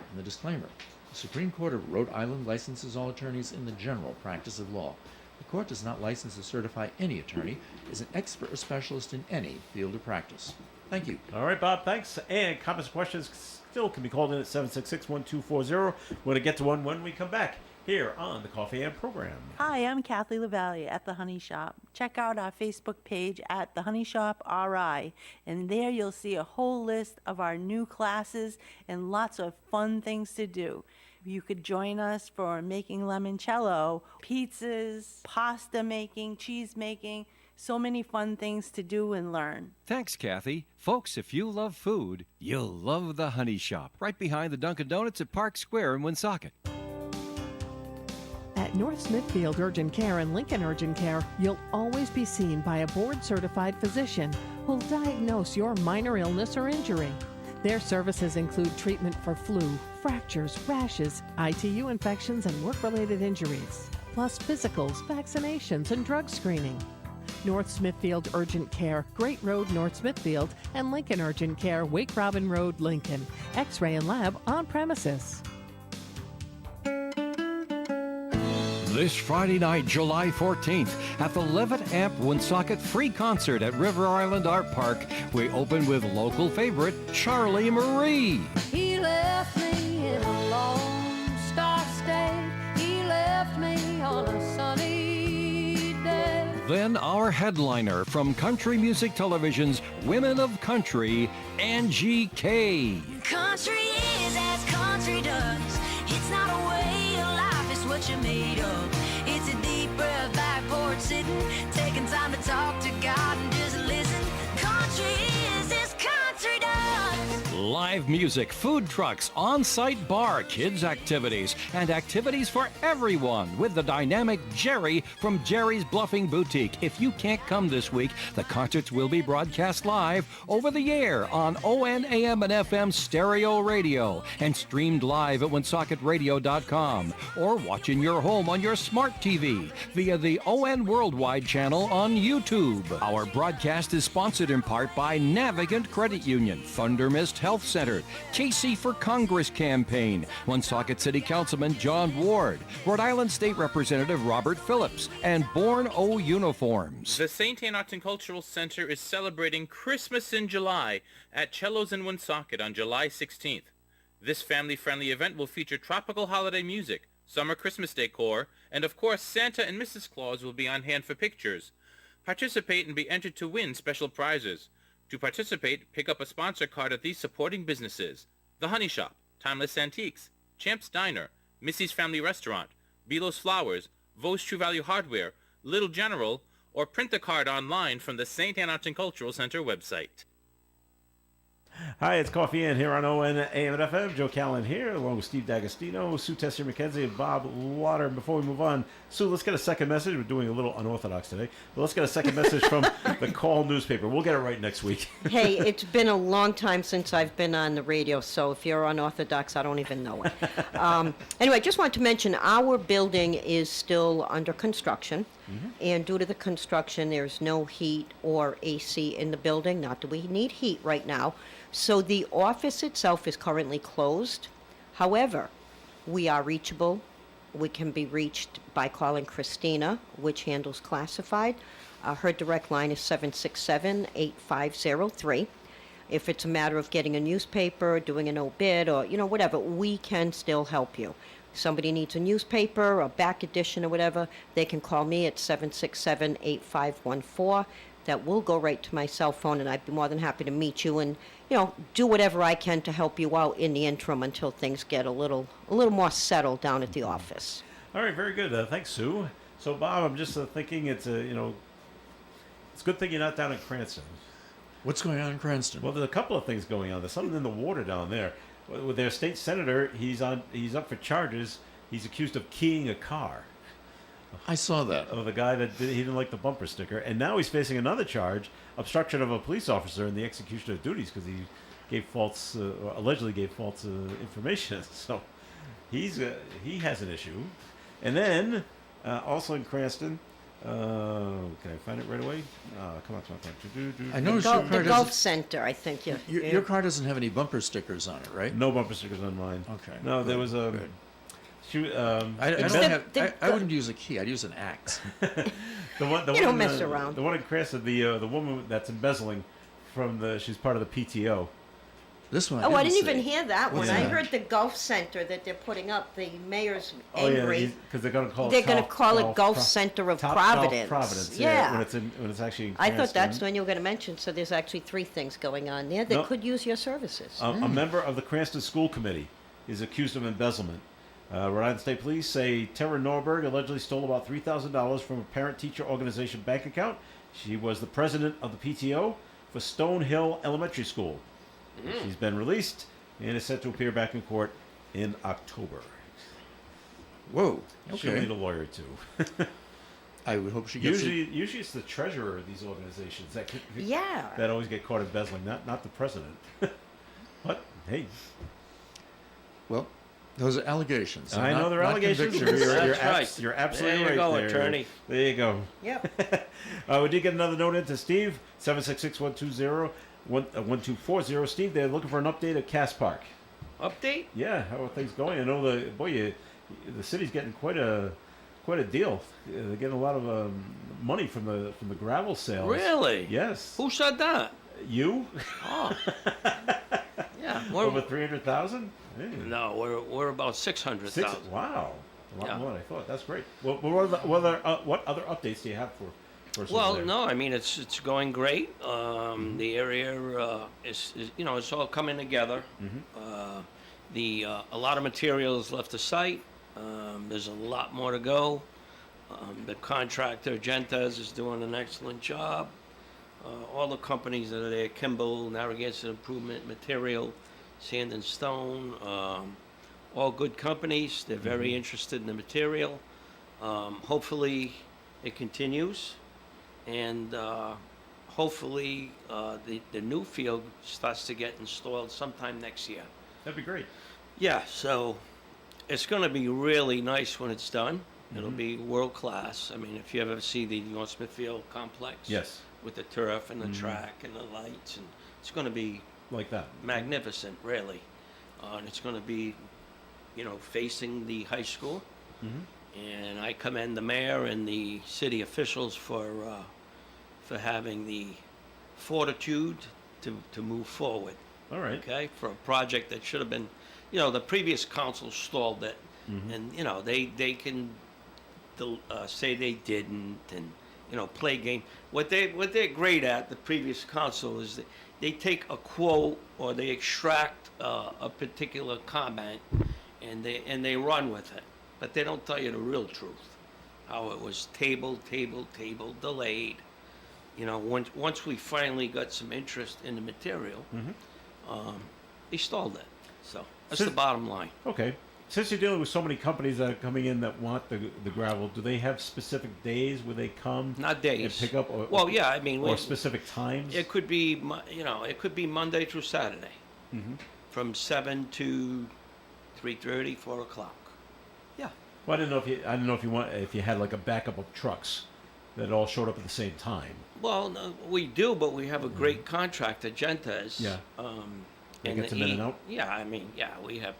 And the disclaimer: the Supreme Court of Rhode Island licenses all attorneys in the general practice of law. The court does not license or certify any attorney as an expert or specialist in any field of practice. Thank you. All right, Bob, thanks. And comments and questions still can be called in at 766-1240. We're going to get to one when we come back here on the Coffee and Program. Hi, I'm Kathy LaValle at The Honey Shop. Check out our Facebook page at The Honey Shop RI, and there you'll see a whole list of our new classes and lots of fun things to do. You could join us for making limoncello, pizzas, pasta making, cheese making, so many fun things to do and learn. Thanks, Kathy. Folks, if you love food, you'll love the Honey Shop, right behind the Dunkin' Donuts at Park Square in Woonsocket. At At North Smithfield Urgent Care and Lincoln Urgent Care, you'll always be seen by a board-certified physician who'll diagnose your minor illness or injury. Their services include treatment for flu, fractures, rashes, ITU infections, and work-related injuries, plus physicals, vaccinations, and drug screening. North Smithfield Urgent Care, Great Road, North Smithfield, and Lincoln Urgent Care, Wake Robin Road, Lincoln. X-ray and lab on premises. This Friday night, July 14th, at the Levitt Amp Woonsocket Free Concert at River Island Art Park, we open with local favorite Charlie Marie. He left me in a lone star state. He left me on a sunny day. Then our headliner from Country Music Television's Women of Country, Angie K. Country is as country does. It's not a way of life, it's what you're made of. It's a deep breath, back porch sitting, taking time to talk to God and just listen. Country is as country does. Live music, food trucks, on-site bar, kids' activities, and activities for everyone with the dynamic Jerry from Jerry's Bluffing Boutique. If you can't come this week, the concerts will be broadcast live over the air on ON, AM, and FM stereo radio and streamed live at woonsocketradio.com or watch in your home on your smart TV via the ON Worldwide channel on YouTube. Our broadcast is sponsored in part by Navigant Credit Union, Thunder Mist Health Center, Casey for Congress campaign, Woonsocket City Councilman John Ward, Rhode Island State Representative Robert Phillips, and Born O Uniforms. The St. Anne Arts and Cultural Center is celebrating Christmas in July at Cellos in Woonsocket on July 16th. This family-friendly event will feature tropical holiday music, summer Christmas decor, and of course Santa and Mrs. Claus will be on hand for pictures. Participate and be entered to win special prizes. To participate, pick up a sponsor card at these supporting businesses: The Honey Shop, Timeless Antiques, Champ's Diner, Missy's Family Restaurant, Belo's Flowers, Vos True Value Hardware, Little General, or print the card online from the St. Anne Arts and Cultural Center website. Hi, it's Coffee Inn here on ON, AM, and FM. Joe Callan here, along with Steve D'Agostino, Sue Tessier McKenzie, and Bob Lauder. And before we move on, Sue, let's get a second message. We're doing a little unorthodox today, but let's get a second message from the Call newspaper. We'll get it right next week. Hey, it's been a long time since I've been on the radio, so if you're unorthodox, I don't even know it. Anyway, I just want to mention our building is still under construction, and due to the construction, there's no heat or AC in the building. Not that we need heat right now. So the office itself is currently closed. However, we are reachable. We can be reached by calling Christina, which handles classified. Her direct line is 767-8503. If it's a matter of getting a newspaper, doing an obit, or, whatever, we can still help you. Somebody needs a newspaper, a back edition or whatever, they can call me at 767-8514. That will go right to my cell phone, and I'd be more than happy to meet you and, do whatever I can to help you out in the interim until things get a little more settled down at the office. All right, very good. Thanks, Sue. So, Bob, I'm just thinking it's a good thing you're not down in Cranston. What's going on in Cranston? Well, there's a couple of things going on. There's something in the water down there. With their state senator, he's up for charges. He's accused of keying a car. I saw that. Of the guy that he didn't like the bumper sticker, and now he's facing another charge: obstruction of a police officer in the execution of duties because he gave false, or allegedly gave false information. So he has an issue. And then also in Cranston, can I find it right away? Come on. I noticed the Golf Center, I think. Your car doesn't have any bumper stickers on it, right? No bumper stickers on mine. Okay. No, there was a. I wouldn't use a key. I'd use an axe. don't mess around. The one in Cranston, the woman that's embezzling she's part of the PTO. This one. I didn't even hear that one. I that? heard the Golf Center that they're putting up. The mayor's angry. Because they're going to call it. They're going to call it Golf Center of Providence. Providence. Yeah. When it's actually in I Cranston. thought that's when you were going to mention. So there's actually 3 things going on there that could use your services. A member of the Cranston School Committee is accused of embezzlement. Rhode Island State Police say Tara Norberg allegedly stole about $3,000 from a parent-teacher organization bank account. She was the president of the PTO for Stonehill Elementary School. She's been released and is set to appear back in court in October. Whoa. She'll Okay. need a lawyer too. I would hope she gets Usually it's the treasurer of these organizations Yeah. that always get caught embezzling, not the president. But hey, Well, those are allegations. I know they're not allegations. convictions. That's right. You're absolutely There you right. go, there. attorney. There you go. Yep. We did get another note into Steve 766-120-1240. Steve, they're looking for an update at Cass Park. Update? Yeah, how are things going? I know the city's getting quite a deal. They're getting a lot of money from the gravel sales. Really? Yes. Who said that? You? Oh. Yeah. Over 300,000? No, we're about 600,000. Wow. A lot Yeah. more than I thought. That's great. Well, what other updates do you have for us? Well, there? no, I mean it's going great. The area is it's all coming together. A lot of material is left the site. There's a lot more to go. The contractor Gentes is doing an excellent job. All the companies that are there, Kimball, Narragansett Improvement Material, Sand and Stone, all good companies. They're very interested in the material. Hopefully it continues, and hopefully the new field starts to get installed sometime next year. That'd be great. Yeah, so it's going to be really nice when it's done. It'll be world class. I mean, if you ever see the North Smithfield complex, Yes. with the turf and the track and the lights, and it's going to be Like that. magnificent, really. And it's going to be, facing the high school. And I commend the mayor and the city officials for having the fortitude to move forward. All right. Okay, for a project that should have been, the previous council stalled it, and they can say they didn't, and play game. What they're great at, the previous council, is that they take a quote or they extract a particular comment, and they run with it, but they don't tell you the real truth, how it was tabled, delayed. Once we finally got some interest in the material, they stalled it. So that's the bottom line. Okay. Since you're dealing with so many companies that are coming in that want the gravel, do they have specific days where they come? Not days. And pick up? Or, Well, yeah, I mean, or specific times? it could be, it could be Monday through Saturday, from 7 to 3:30, 4 o'clock. Yeah. Well, I didn't know if you had like a backup of trucks that all showed up at the same time. Well, no, we do, but we have a great contractor, Gentes. Yeah. That gets them in he- and out? Yeah, I mean, we have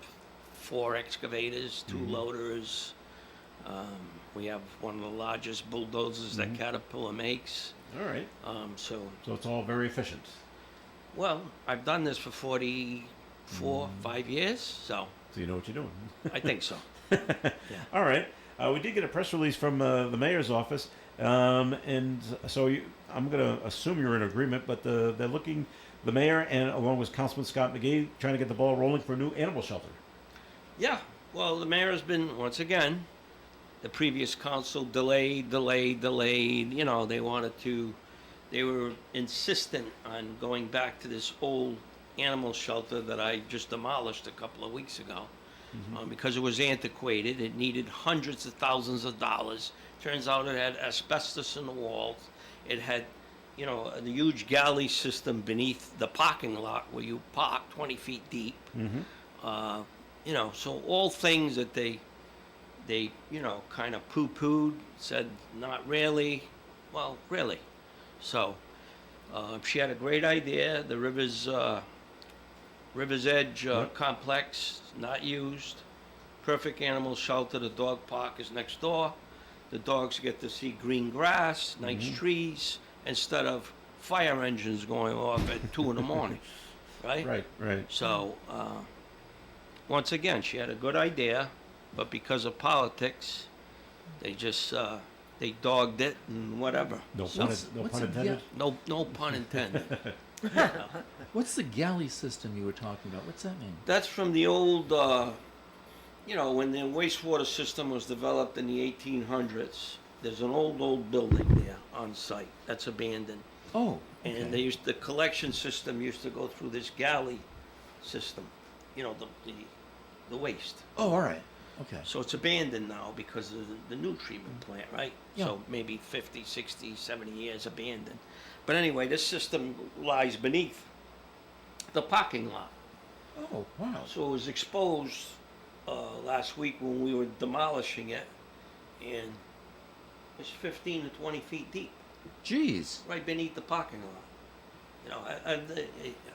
4 excavators, 2 loaders. We have one of the largest bulldozers that Caterpillar makes. All right. So it's all very efficient. Well, I've done this for 44, 5 years, so So you know what you're doing. I think so. All right. We did get a press release from the mayor's office, and so I'm going to assume you're in agreement, but they're looking, the mayor and along with Councilman Scott McGee, trying to get the ball rolling for a new animal shelter. Yeah, well, the mayor has been, once again, the previous council delayed. They were insistent on going back to this old animal shelter that I just demolished a couple of weeks ago because it was antiquated. It needed hundreds of thousands of dollars. Turns out it had asbestos in the walls. It had, a huge galley system beneath the parking lot where you park 20 feet deep. So all things that they kind of poo-pooed, said not really, well, really. So she had a great idea. The Rivers Edge complex, not used. Perfect animal shelter. The dog park is next door. The dogs get to see green grass, nice trees, instead of fire engines going off at 2 in the morning, right? Right. So, once again, she had a good idea, but because of politics, they just they dogged it and whatever. No So- pun intended. No pun intended. What's the galley system you were talking about? What's that mean? That's from the old, when the wastewater system was developed in the 1800s. There's an old building there on site that's abandoned. Oh, okay. And the collection system used to go through this galley system, the waste. Oh, all right. Okay. So it's abandoned now because of the new treatment plant, right? Yeah. So maybe 50, 60, 70 years abandoned. But anyway, this system lies beneath the parking lot. Oh, wow. So it was exposed last week when we were demolishing it, and it's 15 to 20 feet deep, Jeez. right beneath the parking lot. You know,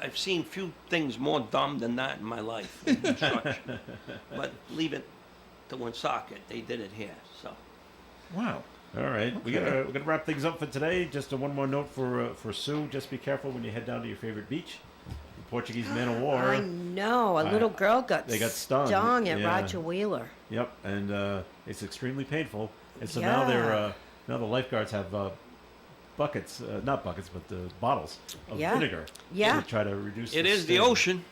I've seen few things more dumb than that in my life in construction. But leave it to Woonsocket. They did it here, so. Wow. All right, Okay. we're gonna wrap things up for today. Just one more note for Sue. Just be careful when you head down to your favorite beach. The Portuguese man of war. I know. A little girl got They got stung. at Yeah. Roger Wheeler. Yep, and it's extremely painful. And so Yeah. now the lifeguards have buckets, not buckets, but the bottles of Yeah. vinegar. Yeah. To try to reduce. It the is the sting. ocean.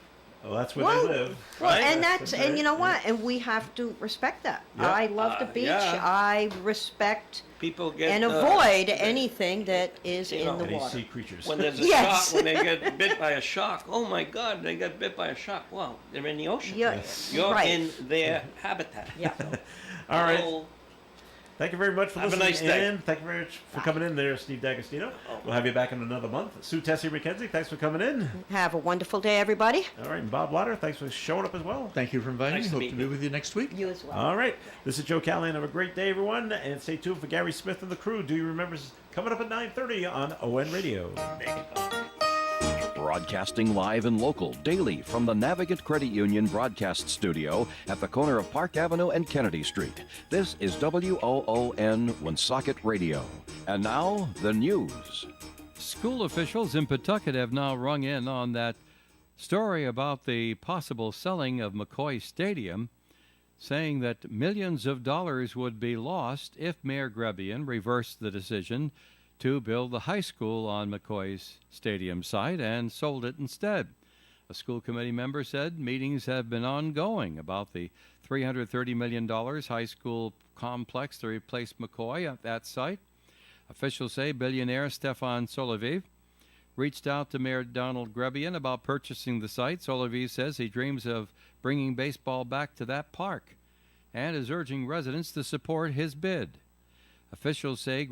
Well, that's where Well, they live. Well, Right? and That's and you know right. what? And we have to respect that. Yeah. I love the beach. yeah. I respect People get and avoid anything that is you in know, the Any water. sea creatures. when there's a Yes. shark, when they get bit by a shark. Oh my God, they got bit by a shark. Well, they're in the ocean. Yeah, You're right. in their habitat. Yeah. All right. So, Thank you very much for Have a listening nice day. in. Thank you very much for coming in there, Steve D'Agostino. We'll have you back in another month. Sue Tessie McKenzie, thanks for coming in. Have a wonderful day, everybody. All right, and Bob Lauder, thanks for showing up as well. Thank you for inviting Nice me. to Hope meet to you. be with you next week. You as well. All right, this is Joe Callahan. Have a great day, everyone, and stay tuned for Gary Smith and the crew. Do you remember coming up at 9:30 on ON Radio? Broadcasting live and local daily from the Navigant Credit Union broadcast studio at the corner of Park Avenue and Kennedy Street. This is WOON Woonsocket Radio. And now, the news. School officials in Pawtucket have now rung in on that story about the possible selling of McCoy Stadium, saying that millions of dollars would be lost if Mayor Grebian reversed the decision to build the high school on McCoy's stadium site and sold it instead. A school committee member said meetings have been ongoing about the $330 million high school complex to replace McCoy at that site. Officials say billionaire Stefan Soliviv reached out to Mayor Donald Grebian about purchasing the site. Soliviv says he dreams of bringing baseball back to that park and is urging residents to support his bid. Officials say